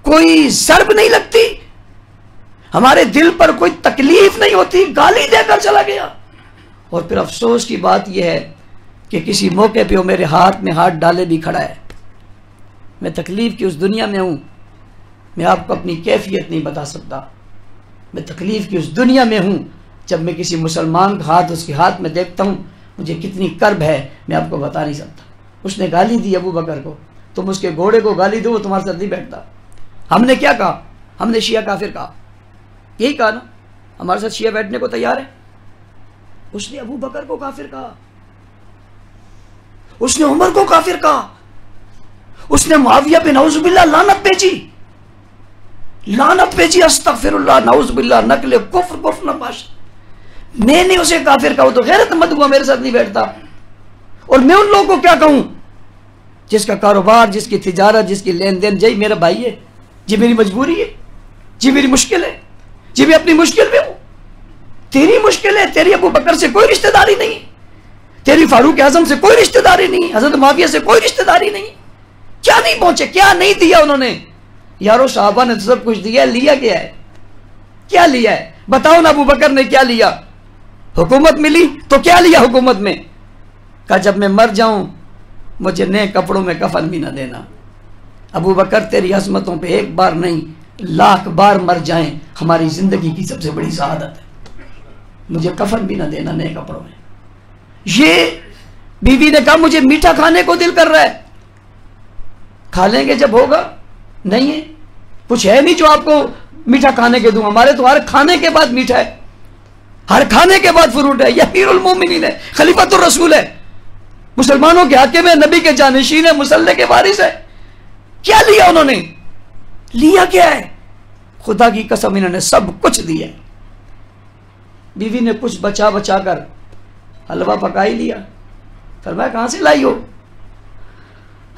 کوئی ضرب نہیں لگتی، ہمارے دل پر کوئی تکلیف نہیں ہوتی، گالی دے کر چلا گیا۔ اور پھر افسوس کی بات یہ ہے کہ کسی موقع پہ وہ میرے ہاتھ میں ہاتھ ڈالے بھی کھڑا ہے۔ میں تکلیف کی اس دنیا میں ہوں، میں آپ کو اپنی کیفیت نہیں بتا سکتا۔ میں تکلیف کی اس دنیا میں ہوں، جب میں کسی مسلمان کا ہاتھ اس کے ہاتھ میں دیکھتا ہوں مجھے کتنی کرب ہے، میں آپ کو بتا نہیں سکتا۔ اس نے گالی دی ابو بکر کو، تم اس کے گھوڑے کو گالی دو وہ تمہارے ساتھ نہیں بیٹھتا۔ ہم نے کیا کہا؟ ہم نے شیعہ کافر کہا، یہی کہا نا، ہمارے ساتھ شیعہ بیٹھنے کو تیار ہے۔ اس نے ابو بکر کو کافر کہا، اس نے عمر کو کافر کہا، اس نے معاویہ پہ نعوذ باللہ لعنت بھیجی، لعنت بھیجی، استغفر اللہ، نعوذ باللہ، نقل کفر کفر نباش۔ میں نے اسے کافر کہا، وہ تو غیرت مند ہوا، میرے ساتھ نہیں بیٹھتا۔ اور میں ان لوگوں کو کیا کہوں جس کا کاروبار، جس کی تجارت، جس کی لین دین، جی میرا بھائی ہے، جی میری مجبوری ہے، جی میری مشکل ہے، جی میں اپنی مشکل میں ہوں۔ تیری مشکل ہے، تیری ابو بکر سے کوئی رشتہ داری نہیں، تیری فاروق اعظم سے کوئی رشتہ داری نہیں، حضرت معاویہ سے کوئی رشتہ داری نہیں۔ کیا نہیں پہنچے، کیا نہیں دیا انہوں نے؟ یارو صحابہ نے تو سب کچھ دیا، لیا کیا ہے؟ کیا لیا ہے بتاؤ نا؟ ابو بکر نے کیا لیا؟ حکومت ملی تو کیا لیا حکومت میں؟ کہا جب میں مر جاؤں مجھے نئے کپڑوں میں کفن بھی نہ دینا۔ ابو بکر تیری عظمتوں پہ ایک بار نہیں لاکھ بار مر جائیں ہماری زندگی کی سب سے بڑی سعادت ہے، مجھے کفن بھی نہ دینا نئے کپڑوں میں۔ یہ بیوی نے کہا مجھے میٹھا کھانے کو دل کر رہا ہے، کھا لیں گے جب ہوگا، نہیں ہے کچھ ہے نہیں جو آپ کو میٹھا کھانے کے دوں، ہمارے تو ہر کھانے کے بعد میٹھا ہے، ہر کھانے کے بعد فروٹ ہے، یہ امیر المومنین ہے، خلیفۃ الرسول ہے، مسلمانوں کے حاکم ہے، نبی کے جانشین ہے، مصلی کے وارث ہے۔ کیا لیا انہوں نے؟ لیا کیا ہے؟ خدا کی قسم انہوں نے سب کچھ دیا۔ بیوی نے کچھ بچا بچا کر حلوہ پکا ہی لیا، فرمایا کہاں سے لائی ہو؟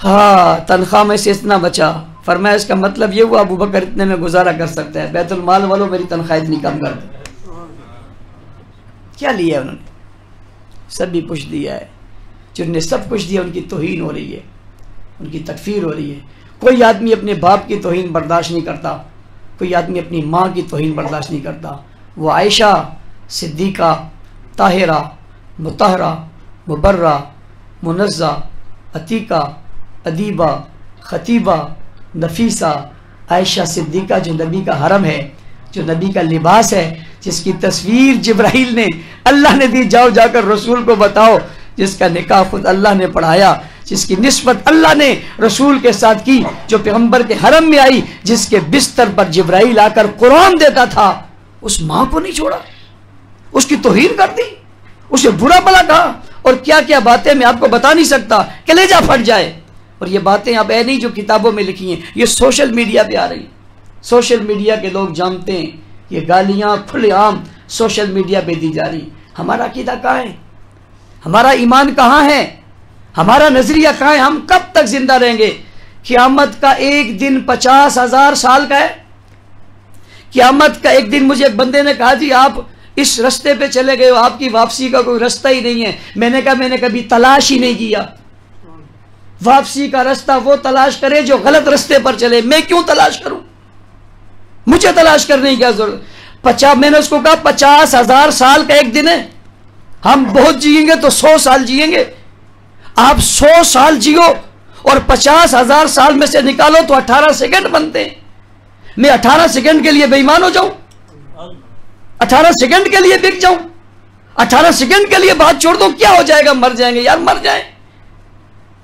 ہاں تنخواہ میں سے اتنا بچا، فرمایا اس کا مطلب یہ ہوا ابو بکر اتنے میں گزارا کر سکتا ہے، بیت المال والوں میری تنخواہ اتنی کم کر دو۔ کیا لیا انہوں نے؟ سب بھی کچھ دیا ہے۔ جن نے سب کچھ دیا ان کی توہین ہو رہی ہے، ان کی تکفیر ہو رہی ہے۔ کوئی آدمی اپنے باپ کی توہین برداشت نہیں کرتا، کوئی آدمی اپنی ماں کی توہین برداشت نہیں کرتا۔ وہ عائشہ، صدیقہ، طاہرہ، مطہرہ، مبرہ، منزہ، عتیقہ، ادیبہ، خطیبہ، نفیسہ، عائشہ صدیقہ جو نبی کا حرم ہے، جو نبی کا لباس ہے، جس کی تصویر جبرائیل نے اللہ نے دی، جاؤ جا کر رسول کو بتاؤ، جس کا نکاح خود اللہ نے پڑھایا، جس کی نسبت اللہ نے رسول کے ساتھ کی، جو پیغمبر کے حرم میں آئی، جس کے بستر پر جبرائیل آ کر قرآن دیتا تھا، اس ماں کو نہیں چھوڑا، اس کی توہین کر دی، اسے برا بھلا کہا، اور کیا کیا باتیں میں آپ کو بتا نہیں سکتا، کلیجہ پھٹ جائے۔ اور یہ باتیں اب اے نہیں جو کتابوں میں لکھی ہیں، یہ سوشل میڈیا پہ آ رہی ہیں، سوشل میڈیا کے لوگ جانتے ہیں، یہ گالیاں کھلے عام سوشل میڈیا پہ دی جا رہی ہیں۔ ہمارا عقیدہ کہاں ہے؟ ہمارا ایمان کہاں ہے؟ ہمارا نظریہ کہاں ہے؟ ہم کب تک زندہ رہیں گے؟ قیامت کا ایک دن 50,000 سال کا ہے۔ قیامت کا ایک دن، مجھے ایک بندے نے کہا جی آپ اس رستے پہ چلے گئے ہو، آپ کی واپسی کا کوئی رستہ ہی نہیں ہے۔ میں نے کہا میں نے کبھی تلاش ہی نہیں کیا۔ واپسی کا رستہ وہ تلاش کرے جو غلط رستے پر چلے، میں کیوں تلاش کروں؟ مجھے تلاش کرنے کی کیا ضرورت؟ میں نے اس کو کہا 50,000 سال کا ایک دن ہے، ہم بہت جئیں گے تو 100 سال جئیں گے۔ آپ 100 سال جیو اور 50,000 سال میں سے نکالو تو 18 سیکنڈ بنتے ہیں۔ میں 18 سیکنڈ کے لیے بے ایمان ہو جاؤں؟ 18 سیکنڈ کے لیے بک جاؤں؟ 18 سیکنڈ کے لیے بات چھوڑ دوں؟ کیا ہو جائے گا؟ مر جائیں گے یار، مر جائیں،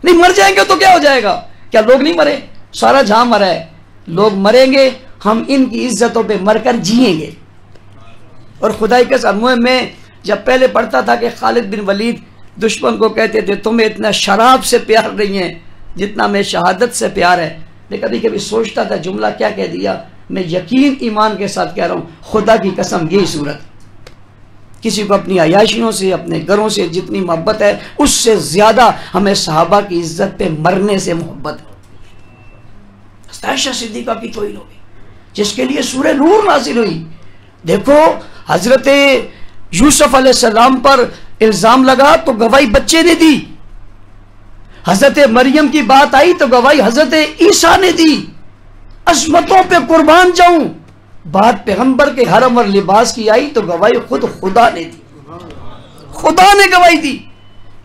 نہیں مر جائیں گے تو کیا ہو جائے گا؟ کیا لوگ نہیں مرے؟ سارا جہاں مرا ہے، لوگ مریں گے، ہم ان کی عزتوں پہ مر کر جیئیں گے۔ اور خدائی کے ساتھ میں جب پہلے پڑھتا تھا کہ خالد بن ولید دشمن کو کہتے تھے تمہیں اتنا شراب سے پیار نہیں ہے جتنا میں شہادت سے پیار ہے، میں کبھی کبھی سوچتا تھا جملہ کیا کہہ دیا۔ میں یقین ایمان کے ساتھ کہہ رہا ہوں، خدا کی قسم یہی صورت۔ کسی کو اپنی عیاشیوں سے، اپنے گھروں سے جتنی محبت ہے، اس سے زیادہ ہمیں صحابہ کی عزت پہ مرنے سے محبت ہے۔ عائشہ صدیقہ کی توہین ہوگی، جس کے لیے سورہ نور نازل ہوئی۔ دیکھو حضرت یوسف علیہ السلام پر الزام لگا تو گواہی بچے نے دی، حضرت مریم کی بات آئی تو گواہی حضرت عیسیٰ نے دی۔ عظمتوں پہ قربان جاؤں، بات پیغمبر کے حرم اور لباس کی آئی تو گواہی خود خدا نے دی، خدا نے گواہی دی۔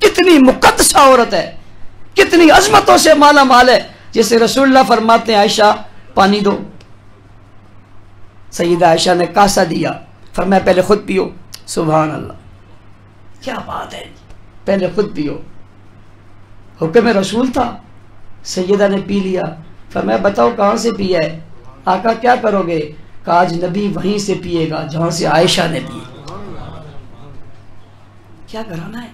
کتنی مقدسہ عورت ہے، کتنی عظمتوں سے مالا مال ہے، جسے رسول اللہ فرماتے ہیں عائشہ پانی دو، سیدہ عائشہ نے کاسا دیا، فرمایا پہلے خود پیو۔ سبحان اللہ، کیا بات ہے، پہلے خود پیو۔ حکم رسول تھا، سیدہ نے پی لیا، فرمایا بتاؤ کہاں سے پیا ہے؟ آقا کیا کرو گے؟ کہ آج نبی وہیں سے پیے گا جہاں سے عائشہ نے پی۔ کیا کرانا ہے؟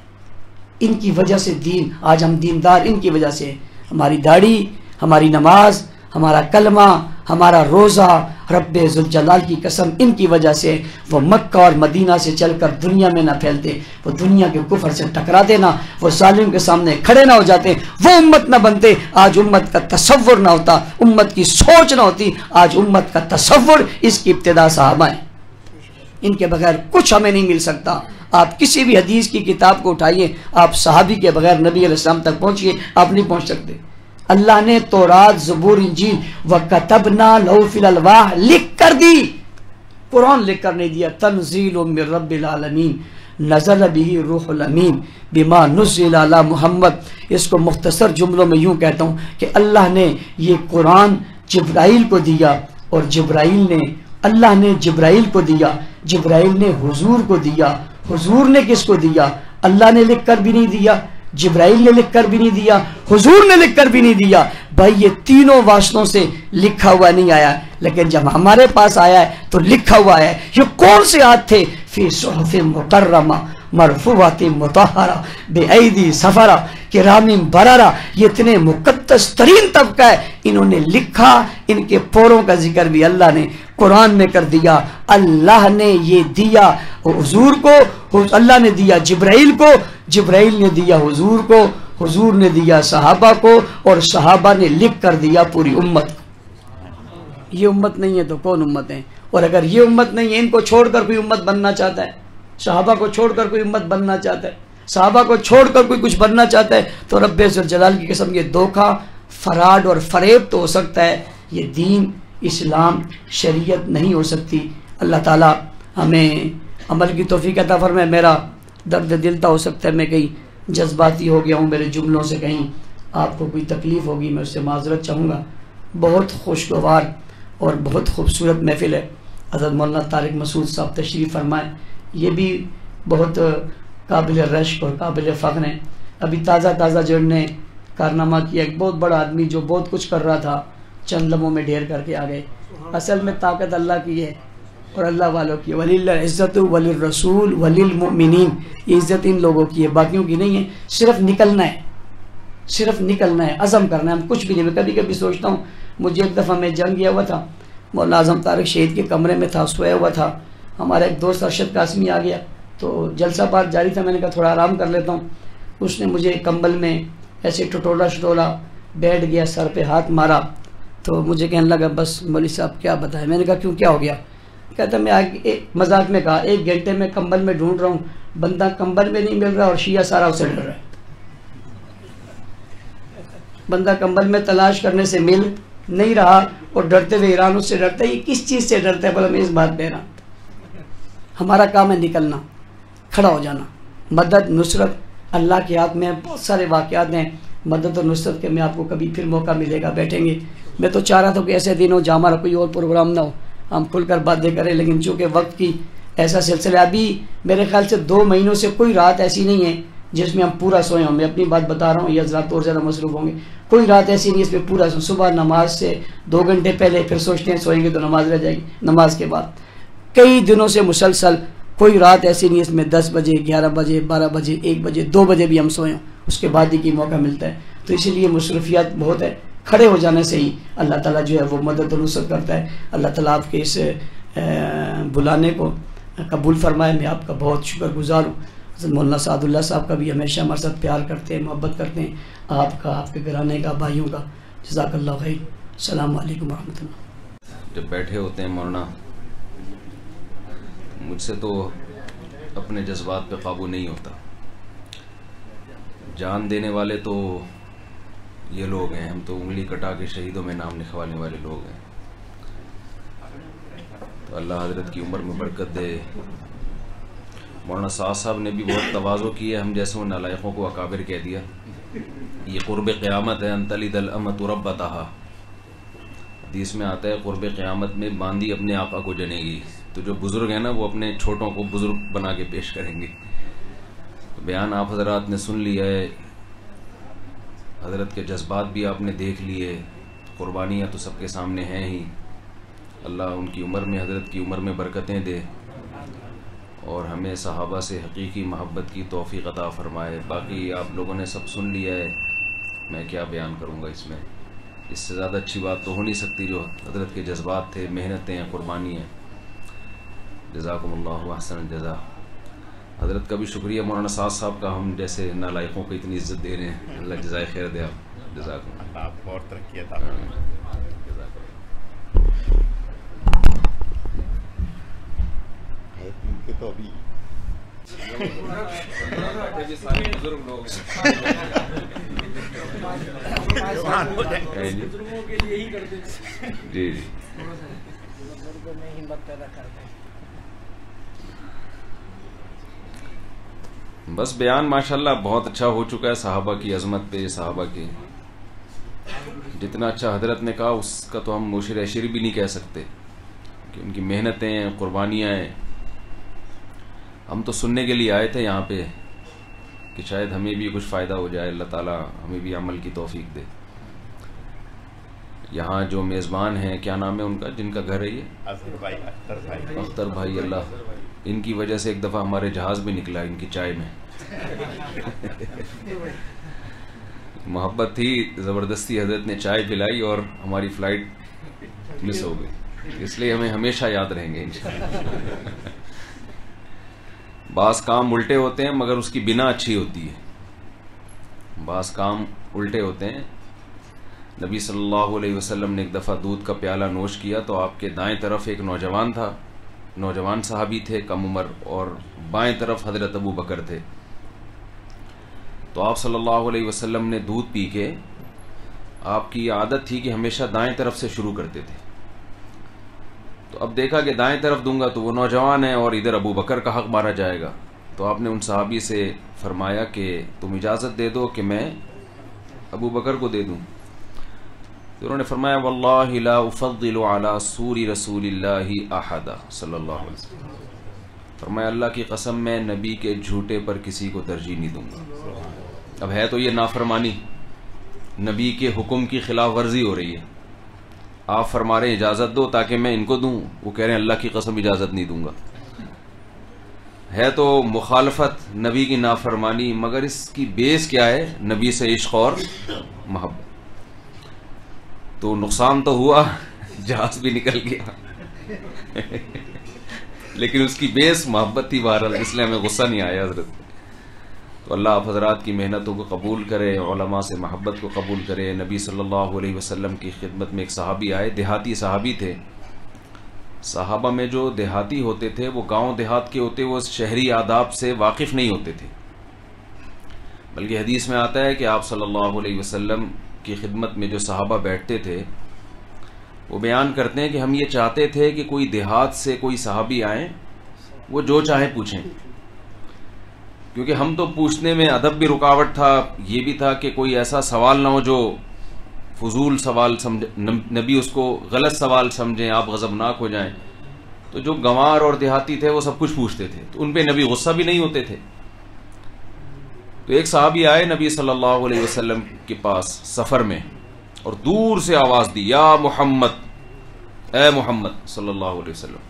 ان کی وجہ سے دین، آج ہم دیندار ان کی وجہ سے، ہماری داڑھی، ہماری نماز، ہمارا کلمہ، ہمارا روزہ، رب ذوالجلال کی قسم ان کی وجہ سے وہ مکہ اور مدینہ سے چل کر دنیا میں نہ پھیلتے، وہ دنیا کے کفر سے ٹکراتے نہ، وہ ظالم کے سامنے کھڑے نہ ہو جاتے، وہ امت نہ بنتے، آج امت کا تصور نہ ہوتا، امت کی سوچ نہ ہوتی، آج امت کا تصور، اس کی ابتدا صحابہ ہیں۔ ان کے بغیر کچھ ہمیں نہیں مل سکتا۔ آپ کسی بھی حدیث کی کتاب کو اٹھائیے، آپ صحابی کے بغیر نبی علیہ السلام تک پہنچیے، آپ نہیں پہنچ سکتے۔ اللہ نے تورات، زبور، انجیل وَكَتَبْنَا لَهُ فِي الْأَلْوَاحِ لکھ کر دی، قرآن لکھ کر نہیں دیا۔ تنزیل من رب العالمین نزل به روح الامین بما نزل علی محمد۔ اس کو مختصر جملوں میں یوں کہتا ہوں کہ اللہ نے یہ قرآن جبرائیل کو دیا، اور جبرائیل نے، اللہ نے جبرائیل کو دیا، جبرائیل نے حضور کو دیا، حضور نے کس کو دیا؟ اللہ نے لکھ کر بھی نہیں دیا، جبرائیل نے لکھ کر بھی نہیں دیا، حضور نے لکھ کر بھی نہیں دیا۔ بھائی یہ تینوں واسطوں سے لکھا ہوا نہیں آیا، لیکن جب ہمارے پاس آیا ہے تو لکھا ہوا ہے۔ یہ کون سے ہاتھ تھے؟ فی صحف مکرمہ مرفوعات مطہرہ بایدی سفرہ کرام بررہ۔ یہ اتنے مقدس ترین طبقہ ہے، انہوں نے لکھا، ان کے پوروں کا ذکر بھی اللہ نے قرآن میں کر دیا۔ اللہ نے یہ دیا حضور کو، اللہ نے دیا جبرائیل کو، جبرائیل نے دیا حضور کو، حضور نے دیا صحابہ کو، اور صحابہ نے لکھ کر دیا پوری امت کو۔ یہ امت نہیں ہے تو کون امت ہے؟ اور اگر یہ امت نہیں ہے، ان کو چھوڑ کر کوئی امت بننا چاہتا ہے، صحابہ کو چھوڑ کر کوئی امت بننا چاہتا ہے، صحابہ کو چھوڑ کر کوئی کچھ بننا چاہتا ہے، تو رب ذوالجلال کی قسم یہ دھوکہ، فراڈ اور فریب تو ہو سکتا ہے، یہ دین، اسلام، شریعت نہیں ہو سکتی۔ اللہ تعالی ہمیں عمل کی توفیق عطا فرمائے۔ میرا درد دل تھا، ہو سکتا ہے میں کہیں جذباتی ہو گیا ہوں، میرے جملوں سے کہیں آپ کو کوئی تکلیف ہوگی، میں اس سے معذرت چاہوں گا۔ بہت خوشگوار اور بہت خوبصورت محفل ہے۔ حضرت مولانا طارق مسعود صاحب تشریف فرمائے، یہ بھی بہت قابل رشک اور قابل فخر ہیں۔ ابھی تازہ جو نے کارنامہ کیا، ایک بہت بڑا آدمی جو بہت کچھ کر رہا تھا چند لمحوں میں ڈھیر کر کے آ گئے. اصل میں طاقت اللہ کی ہے اور اللہ والوں کی. وَلِلَّهِ الْعِزَّةُ وَلِلرَّسُولِ وَلِلْمُؤْمِنِينَ، یہ عزت ان لوگوں کی ہے، باقیوں کی نہیں ہے. صرف نکلنا ہے، صرف نکلنا ہے، عزم کرنا ہے. ہم کچھ بھی نہیں. میں کبھی کبھی سوچتا ہوں، مجھے ایک دفعہ میں جنگ گیا ہوا تھا، مولانا اعظم طارق شہید کے کمرے میں تھا، سویا ہوا تھا. ہمارا ایک دوست ارشد قاسمی آ گیا تو جلسہ بات جاری تھا. میں نے کہا تھوڑا آرام کر لیتا ہوں. اس نے مجھے کمبل میں ایسے ٹٹولا بیٹھ گیا، سر پہ ہاتھ مارا تو مجھے کہنے لگا بس مولوی صاحب کیا بتائیں. میں نے کہا کیوں، کیا ہو گیا؟ کہتا میں مذاق میں کہا 1 گھنٹے میں کمبل میں ڈھونڈ رہا ہوں، بندہ کمبل میں نہیں مل رہا اور شیعہ سارا اسے ڈر رہا ہے. بندہ کمبل میں تلاش کرنے سے مل نہیں رہا اور ڈرتے ہوئے ایران اس سے ڈرتا ہے. یہ کس چیز سے ڈرتا ہے بھلا؟ میں اس بات پہ رہا. ہمارا کام ہے نکلنا، کھڑا ہو جانا. مدد نصرت اللہ کے ہاتھ میں. بہت سارے واقعات ہیں مدد اور نصرت کے، میں آپ کو کبھی پھر موقع ملے گا بیٹھیں گے. میں تو چاہ رہا تھا کہ ایسے دن ہو جہاں ہمارا کوئی اور پروگرام نہ ہو، ہم کھل کر باتیں کریں، لیکن چونکہ وقت کی ایسا سلسلہ، ابھی میرے خیال سے 2 مہینوں سے کوئی رات ایسی نہیں ہے جس میں ہم پورا سوئے ہوں. میں اپنی بات بتا رہا ہوں، یہ حضرات اور زیادہ مصروف ہوں گے. کوئی رات ایسی نہیں اس میں پورا سو. صبح نماز سے 2 گھنٹے پہلے، پھر سوچتے ہیں سوئیں گے تو نماز رہ جائے گی، نماز کے بعد کئی دنوں سے مسلسل کوئی رات ایسی نہیں اس میں 10 بجے 11 بجے 12 بجے 1 بجے 2 بجے بھی ہم سوئے ہوں، اس کے بعد ہی کی موقع ملتا ہے. تو اسی لیے مصروفیات بہت ہے. کھڑے ہو جانے سے ہی اللہ تعالیٰ جو ہے وہ مدد و نصرت کرتا ہے. اللہ تعالیٰ آپ کے اس بلانے کو قبول فرمائے. میں آپ کا بہت شکر گزار ہوں. حضرت مولانا سعد اللہ صاحب کا بھی ہمیشہ ہمارے ساتھ پیار کرتے ہیں، محبت کرتے ہیں. آپ کا، آپ کے گھرانے کا، بھائیوں کا جزاک اللہ خیر. السلام علیکم ورحمۃ اللہ. جب بیٹھے ہوتے ہیں مولانا، مجھ سے تو اپنے جذبات پہ قابو نہیں ہوتا. جان دینے والے تو یہ لوگ ہیں، ہم تو انگلی کٹا کے شہیدوں میں نام لکھوانے والے لوگ ہیں. تو اللہ حضرت کی عمر میں برکت دے. مولانا سعد صاحب نے بھی بہت تواضع کی ہے، ہم جیسے ان نالائقوں کو اکابر کہہ دیا. یہ قرب قیامت ہے، ان تلد الامۃ ربتہا. حدیث میں آتا ہے قرب قیامت میں باندی اپنے آقا کو جنے گی. تو جو بزرگ ہیں نا وہ اپنے چھوٹوں کو بزرگ بنا کے پیش کریں گے. بیان آپ حضرات نے سن لیا ہے، حضرت کے جذبات بھی آپ نے دیکھ لیے. قربانیاں تو سب کے سامنے ہیں ہی. اللہ ان کی عمر میں، حضرت کی عمر میں برکتیں دے اور ہمیں صحابہ سے حقیقی محبت کی توفیق عطا فرمائے. باقی آپ لوگوں نے سب سن لیا ہے، میں کیا بیان کروں گا اس میں. اس سے زیادہ اچھی بات تو ہو نہیں سکتی. جو حضرت کے جذبات تھے، محنتیں، قربانی ہیں. جزاکم اللہ احسن الجزا. حضرت کا بھی شکریہ مولانا سعد صاحب کا، ہم جیسے نالائقوں کو اتنی عزت دے رہے ہیں. اللہ جزائے خیر دے. آپ جزاکم اللہ، آپ اور ترقی عطا تو ابھی بزرگ لوگ جی جی بس بیان ماشاءاللہ بہت اچھا ہو چکا ہے صحابہ کی عظمت پہ. صحابہ کی جتنا اچھا حضرت نے کہا اس کا تو ہم مشر اشر بھی نہیں کہہ سکتے کہ ان کی محنتیں، قربانیاں ہیں. ہم تو سننے کے لیے آئے تھے یہاں پہ کہ شاید ہمیں بھی کچھ فائدہ ہو جائے. اللہ تعالیٰ ہمیں بھی عمل کی توفیق دے. یہاں جو میزبان ہیں، کیا نام ہے ان کا جن کا گھر ہے یہ؟ اختر بھائی. اللہ ان کی وجہ سے ایک دفعہ ہمارے جہاز بھی نکلا ان کی چائے میں. محبت تھی، زبردستی حضرت نے چائے پلائی اور ہماری فلائٹ مس ہو گئی. اس لیے ہمیں ہمیشہ یاد رہیں گے انشاءاللہ. بعض کام الٹے ہوتے ہیں مگر اس کی بنا اچھی ہوتی ہے. بعض کام الٹے ہوتے ہیں. نبی صلی اللہ علیہ وسلم نے ایک دفعہ دودھ کا پیالہ نوش کیا تو آپ کے دائیں طرف ایک نوجوان تھا، نوجوان صحابی تھے کم عمر، اور بائیں طرف حضرت ابو بکر تھے. تو آپ صلی اللہ علیہ وسلم نے دودھ پی کے، آپ کی عادت تھی کہ ہمیشہ دائیں طرف سے شروع کرتے تھے. تو اب دیکھا کہ دائیں طرف دوں گا تو وہ نوجوان ہے اور ادھر ابو بکر کا حق مارا جائے گا. تو آپ نے ان صحابی سے فرمایا کہ تم اجازت دے دو کہ میں ابو بکر کو دے دوں. تو انہوں نے فرمایا واللہ لا افضل علی سور رسول اللہ احد صلی اللہ علیہ وسلم. فرمایا اللہ کی قسم میں نبی کے جھوٹے پر کسی کو ترجیح نہیں دوں گا. اب ہے تو یہ نافرمانی. نبی کے حکم کی خلاف ورزی ہو رہی ہے، آپ فرما رہے ہیں اجازت دو تاکہ میں ان کو دوں، وہ کہہ رہے ہیں اللہ کی قسم اجازت نہیں دوں گا. ہے تو مخالفت، نبی کی نافرمانی، مگر اس کی بیس کیا ہے؟ نبی سے عشق اور محبت. تو نقصان تو ہوا، جہاز بھی نکل گیا لیکن اس کی بیس محبت تھی بہرحال، اس لیے ہمیں غصہ نہیں آیا حضرت. تو اللہ آپ حضرات کی محنتوں کو قبول کرے، علماء سے محبت کو قبول کرے. نبی صلی اللہ علیہ وسلم کی خدمت میں ایک صحابی آئے، دیہاتی صحابی تھے. صحابہ میں جو دیہاتی ہوتے تھے وہ گاؤں دیہات کے ہوتے، وہ شہری آداب سے واقف نہیں ہوتے تھے، بلکہ حدیث میں آتا ہے کہ آپ صلی اللہ علیہ وسلم کی خدمت میں جو صحابہ بیٹھتے تھے وہ بیان کرتے ہیں کہ ہم یہ چاہتے تھے کہ کوئی دیہات سے کوئی صحابی آئیں، وہ جو چاہے پوچھیں، کیونکہ ہم تو پوچھنے میں ادب بھی رکاوٹ تھا، یہ بھی تھا کہ کوئی ایسا سوال نہ ہو جو فضول سوال سمجھ، نبی اس کو غلط سوال سمجھیں، آپ غضبناک ہو جائیں. تو جو گنوار اور دیہاتی تھے وہ سب کچھ پوچھتے تھے، تو ان پہ نبی غصہ بھی نہیں ہوتے تھے. تو ایک صحابی آئے نبی صلی اللہ علیہ وسلم کے پاس سفر میں، اور دور سے آواز دی، یا محمد، اے محمد صلی اللہ علیہ وسلم.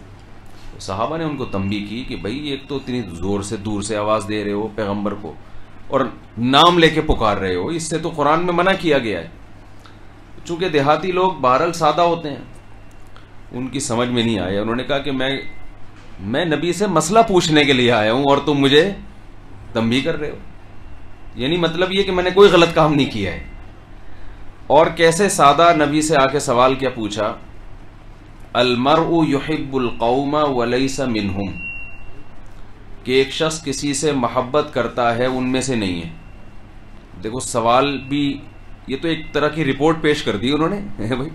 صحابہ نے ان کو تنبیہ کی کہ بھائی ایک تو اتنی زور سے دور سے آواز دے رہے ہو پیغمبر کو، اور نام لے کے پکار رہے ہو، اس سے تو قرآن میں منع کیا گیا ہے. چونکہ دیہاتی لوگ بہرحال سادہ ہوتے ہیں، ان کی سمجھ میں نہیں آیا. انہوں نے کہا کہ میں نبی سے مسئلہ پوچھنے کے لیے آیا ہوں اور تم مجھے تنبیہ کر رہے ہو. یعنی مطلب یہ کہ میں نے کوئی غلط کام نہیں کیا ہے. اور کیسے سادہ نبی سے آ کے سوال کیا پوچھا، المرء يحب القوم وليس منهم، کہ ایک شخص کسی سے محبت کرتا ہے ان میں سے نہیں ہے. دیکھو سوال بھی، یہ تو ایک طرح کی رپورٹ پیش کر دی انہوں نے بھائی،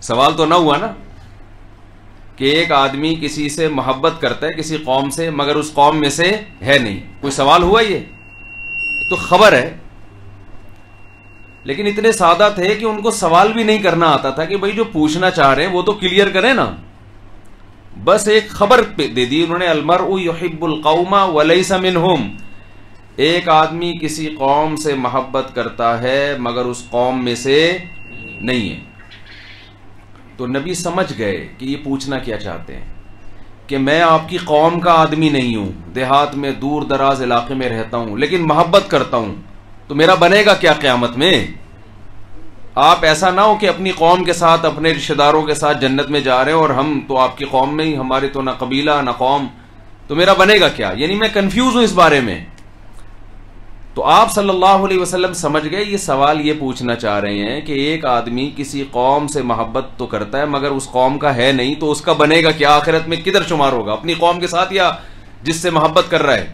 سوال تو نہ ہوا نا کہ ایک آدمی کسی سے محبت کرتا ہے کسی قوم سے مگر اس قوم میں سے ہے نہیں، کوئی سوال ہوا؟ یہ تو خبر ہے. لیکن اتنے سادہ تھے کہ ان کو سوال بھی نہیں کرنا آتا تھا کہ بھائی جو پوچھنا چاہ رہے ہیں وہ تو کلیئر کریں نا، بس ایک خبر دے دی انہوں نے، المرء يحب القوم وليس منهم، ایک آدمی کسی قوم سے محبت کرتا ہے مگر اس قوم میں سے نہیں ہے. تو نبی سمجھ گئے کہ یہ پوچھنا کیا چاہتے ہیں، کہ میں آپ کی قوم کا آدمی نہیں ہوں، دیہات میں دور دراز علاقے میں رہتا ہوں لیکن محبت کرتا ہوں، تو میرا بنے گا کیا قیامت میں؟ آپ ایسا نہ ہو کہ اپنی قوم کے ساتھ اپنے رشتہ داروں کے ساتھ جنت میں جا رہے ہیں اور ہم تو آپ کی قوم میں ہی، ہمارے تو نہ قبیلہ نہ قوم، تو میرا بنے گا کیا؟ یعنی میں کنفیوز ہوں اس بارے میں. تو آپ صلی اللہ علیہ وسلم سمجھ گئے یہ سوال یہ پوچھنا چاہ رہے ہیں کہ ایک آدمی کسی قوم سے محبت تو کرتا ہے مگر اس قوم کا ہے نہیں، تو اس کا بنے گا کیا آخرت میں؟ کدھر شمار ہوگا، اپنی قوم کے ساتھ یا جس سے محبت کر رہا ہے؟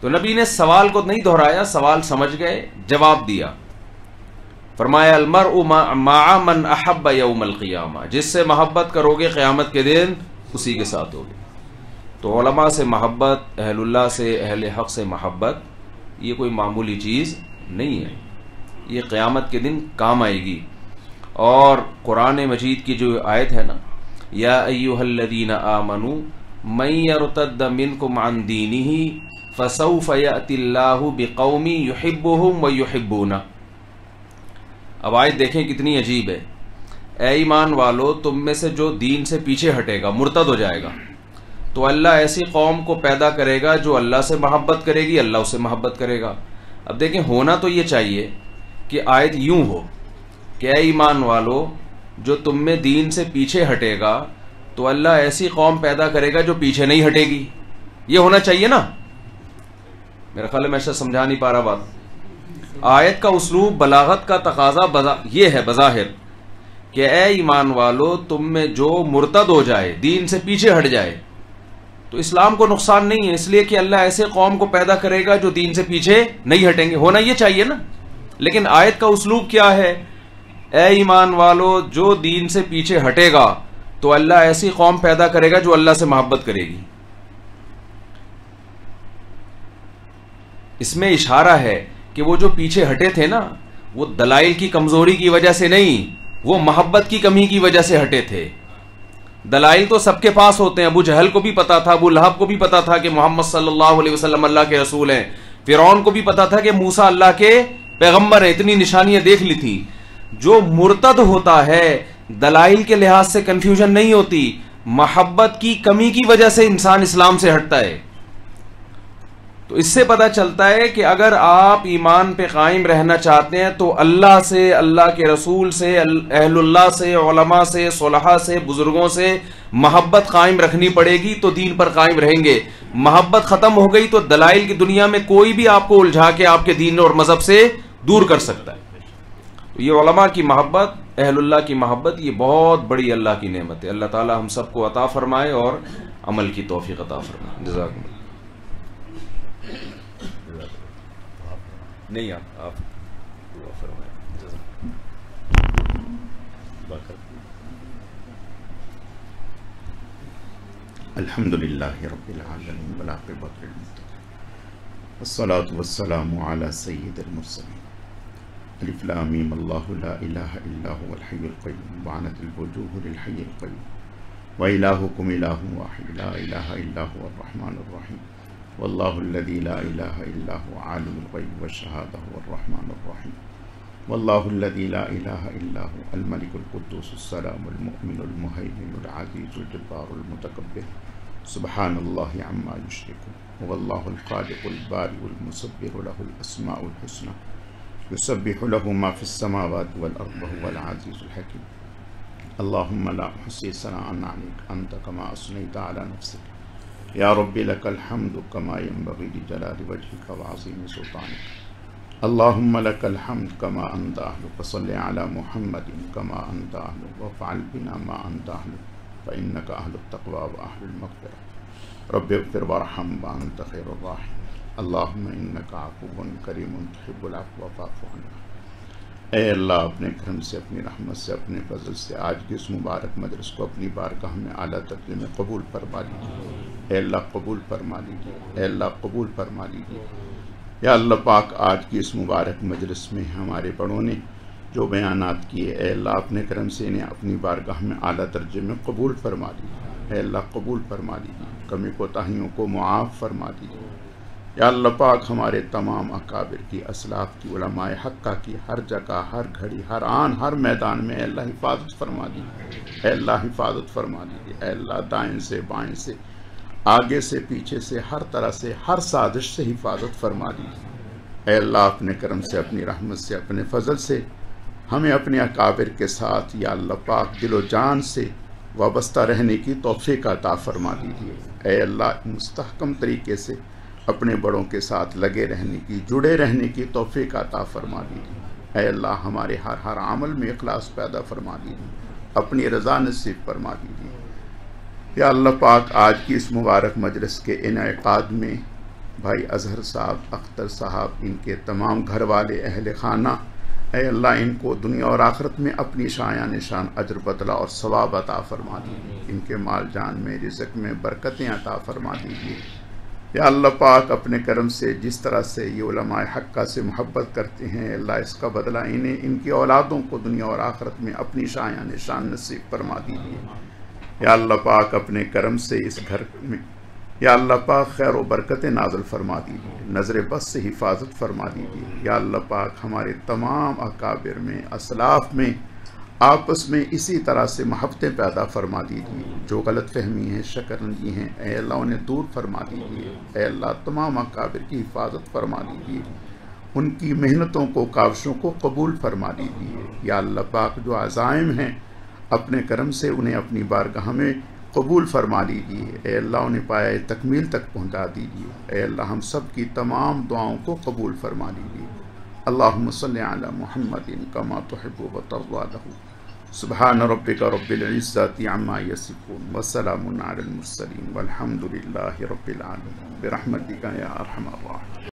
تو نبی نے سوال کو نہیں دہرایا، سوال سمجھ گئے، جواب دیا. فرمایا المرء مع من احب یوم القیامہ، جس سے محبت کرو گے قیامت کے دن اسی کے ساتھ ہوگے. تو علماء سے محبت، اہل اللہ سے، اہل حق سے محبت، یہ کوئی معمولی چیز نہیں ہے، یہ قیامت کے دن کام آئے گی. اور قرآن مجید کی جو آیت ہے نا، یا ایھا الذین آمنوا من یرتد منکم عن دینہ فسوف یأتی اللہ بقوم یحبهم ویحبونہ. اب آیت دیکھیں کتنی عجیب ہے. اے ایمان والو، تم میں سے جو دین سے پیچھے ہٹے گا، مرتد ہو جائے گا، تو اللہ ایسی قوم کو پیدا کرے گا جو اللہ سے محبت کرے گی، اللہ اسے محبت کرے گا. اب دیکھیں ہونا تو یہ چاہیے کہ آیت یوں ہو کہ اے ایمان والو، جو تم میں دین سے پیچھے ہٹے گا تو اللہ ایسی قوم پیدا کرے گا جو پیچھے نہیں ہٹے گی. یہ ہونا چاہیے نا. میرا خیال ہے میں ایسا سمجھا نہیں پا رہا بات. آیت کا اسلوب، بلاغت کا تقاضا یہ ہے بظاہر کہ اے ایمان والو، تم میں جو مرتد ہو جائے، دین سے پیچھے ہٹ جائے، تو اسلام کو نقصان نہیں ہے، اس لیے کہ اللہ ایسے قوم کو پیدا کرے گا جو دین سے پیچھے نہیں ہٹیں گے. ہونا یہ چاہیے نا. لیکن آیت کا اسلوب کیا ہے؟ اے ایمان والو، جو دین سے پیچھے ہٹے گا تو اللہ ایسی قوم پیدا کرے گا جو اللہ سے محبت کرے گی. اس میں اشارہ ہے کہ وہ جو پیچھے ہٹے تھے نا، وہ دلائل کی کمزوری کی وجہ سے نہیں، وہ محبت کی کمی کی وجہ سے ہٹے تھے. دلائل تو سب کے پاس ہوتے ہیں. ابو جہل کو بھی پتا تھا، ابو لہب کو بھی پتا تھا کہ محمد صلی اللہ علیہ وسلم اللہ کے رسول ہیں. فرعون کو بھی پتا تھا کہ موسیٰ اللہ کے پیغمبر ہیں، اتنی نشانیاں دیکھ لی تھی. جو مرتد ہوتا ہے دلائل کے لحاظ سے کنفیوژن نہیں ہوتی، محبت کی کمی کی وجہ سے انسان اسلام سے ہٹتا ہے. تو اس سے پتہ چلتا ہے کہ اگر آپ ایمان پہ قائم رہنا چاہتے ہیں تو اللہ سے، اللہ کے رسول سے، اہل اللہ سے، علماء سے، صلحاء سے، بزرگوں سے محبت قائم رکھنی پڑے گی تو دین پر قائم رہیں گے. محبت ختم ہو گئی تو دلائل کی دنیا میں کوئی بھی آپ کو الجھا کے آپ کے دین اور مذہب سے دور کر سکتا ہے. یہ علماء کی محبت، اہل اللہ کی محبت، یہ بہت بڑی اللہ کی نعمت ہے. اللہ تعالی ہم سب کو عطا فرمائے اور عمل کی توفیق عطا فرمائے. جزاکم اللہ. نہیں آپ دعا فرمائیں. الحمد للہ رب العالمین والعاقبۃ للمتقین والصلاة والسلام علی سید المرسلین. الف لام میم اللہ لا الہ الا هو الحی القیوم وعنت الوجوہ للحی القیوم وإلہکم الہ واحد لا الہ الا هو الرحمن الرحیم واللہ الذی لا الہ الا هو عالم الغیب والشہادہ هو الرحمن الرحیم واللہ الذی لا الہ الا هو الملک القدوس السلام المؤمن المہیمن العزیز الجبار المتکبر سبحان اللہ عما یشرکون واللہ الخالق البارئ المصور له الاسماء الحسنى یسبح له ما فی السماوات والارض وهو العزیز الحکیم. اللہم لا احصی ثناء علیک انت کما اثنیت علی نفسک یا رب لک الحمد کما ینبغی لجلال وجهک وعظیم سلطانک. اللہم لک الحمد کما انت اہل فصل علی محمد کما انت اہل وفعل بنا ما انت اہل فانک اہل التقوی واہل المغفرہ رب اغفر وارحم وانت خیر الراحمین. اللہم انک عفو کریم تحب العفو فاعف عنا. اے اللہ اپنے کرم سے، اپنی رحمت سے، اپنے فضل سے آج کی اس مبارک مجلس کو اپنی بارگاہ میں اعلیٰ درجے میں قبول فرما لیجیے. اے اللہ قبول فرما لیجیے. اے اللہ قبول فرما لیجیے. یا اللہ پاک آج کی اس مبارک مجلس میں ہمارے بڑوں نے جو بیانات کیے، اے اللہ اپنے کرم سے انہیں اپنی بارگاہ میں اعلیٰ درجے میں قبول فرما لیجیے. اے اللہ قبول فرما لیجیے. کمی کوتاہیوں کو معاف فرما دیجیے. یا اللہ پاک ہمارے تمام اکابر کی، اسلاف کی، علماء حقہ کی ہر جگہ، ہر گھڑی، ہر آن، ہر میدان میں اے اللہ حفاظت فرما دیجیے. اے اللہ حفاظت فرما دیجیے. اے اللہ دائیں سے، بائیں سے، آگے سے، پیچھے سے، ہر طرح سے، ہر سازش سے حفاظت فرما دیجیے. اے اللہ اپنے کرم سے، اپنی رحمت سے، اپنے فضل سے ہمیں اپنے اکابر کے ساتھ یا اللہ پاک دل و جان سے وابستہ رہنے کی توفیق عطا فرما دیجیے. اے اللہ مستحکم طریقے سے اپنے بڑوں کے ساتھ لگے رہنے کی، جڑے رہنے کی توفیق عطا فرما دیجیے. اے اللہ ہمارے ہر عمل میں اخلاص پیدا فرما دیجیے. اپنی رضا نصیب فرما دیجیے. یا اللہ پاک آج کی اس مبارک مجلس کے انعقاد میں بھائی اظہر صاحب، اختر صاحب، ان کے تمام گھر والے، اہل خانہ، اے اللہ ان کو دنیا اور آخرت میں اپنی شایان نشان اجر بدلہ اور ثواب عطا فرما دیجیے. ان کے مال جان میں، رزق میں برکتیں عطا فرما دیجیے. یا اللہ پاک اپنے کرم سے جس طرح سے یہ علماء حقہ سے محبت کرتے ہیں، اللہ اس کا بدلہ انہیں، ان کی اولادوں کو دنیا اور آخرت میں اپنی شایان نشان نصیب فرما دیجیے. یا اللہ پاک اپنے کرم سے اس گھر میں یا اللہ پاک خیر و برکت نازل فرما دیجیے. نظر بس سے حفاظت فرما دیجیے. یا اللہ پاک ہمارے تمام اکابر میں، اسلاف میں آپس میں اسی طرح سے محبتیں پیدا فرما دیجیے. جو غلط فہمی ہیں، شکرنجی ہیں، اے اللہ انہیں دور فرما دیجیے. اے اللہ تمام اکابر کی حفاظت فرما دیجیے. ان کی محنتوں کو، کاوشوں کو قبول فرما دیجیے. یا اللہ پاک جو عزائم ہیں اپنے کرم سے انہیں اپنی بارگاہ میں قبول فرما لیجیے. اے اللہ انہیں پایہ تکمیل تک پہنچا دیجیے. اے اللہ ہم سب کی تمام دعاؤں کو قبول فرما لیجیے. اللہم صلی علی محمد کما تحب و ترضی له. سبحان ربک رب العزت عما یصفون وسلام علی المرسلین والحمد للہ رب العالمین برحمتک یا ارحم الراحمین.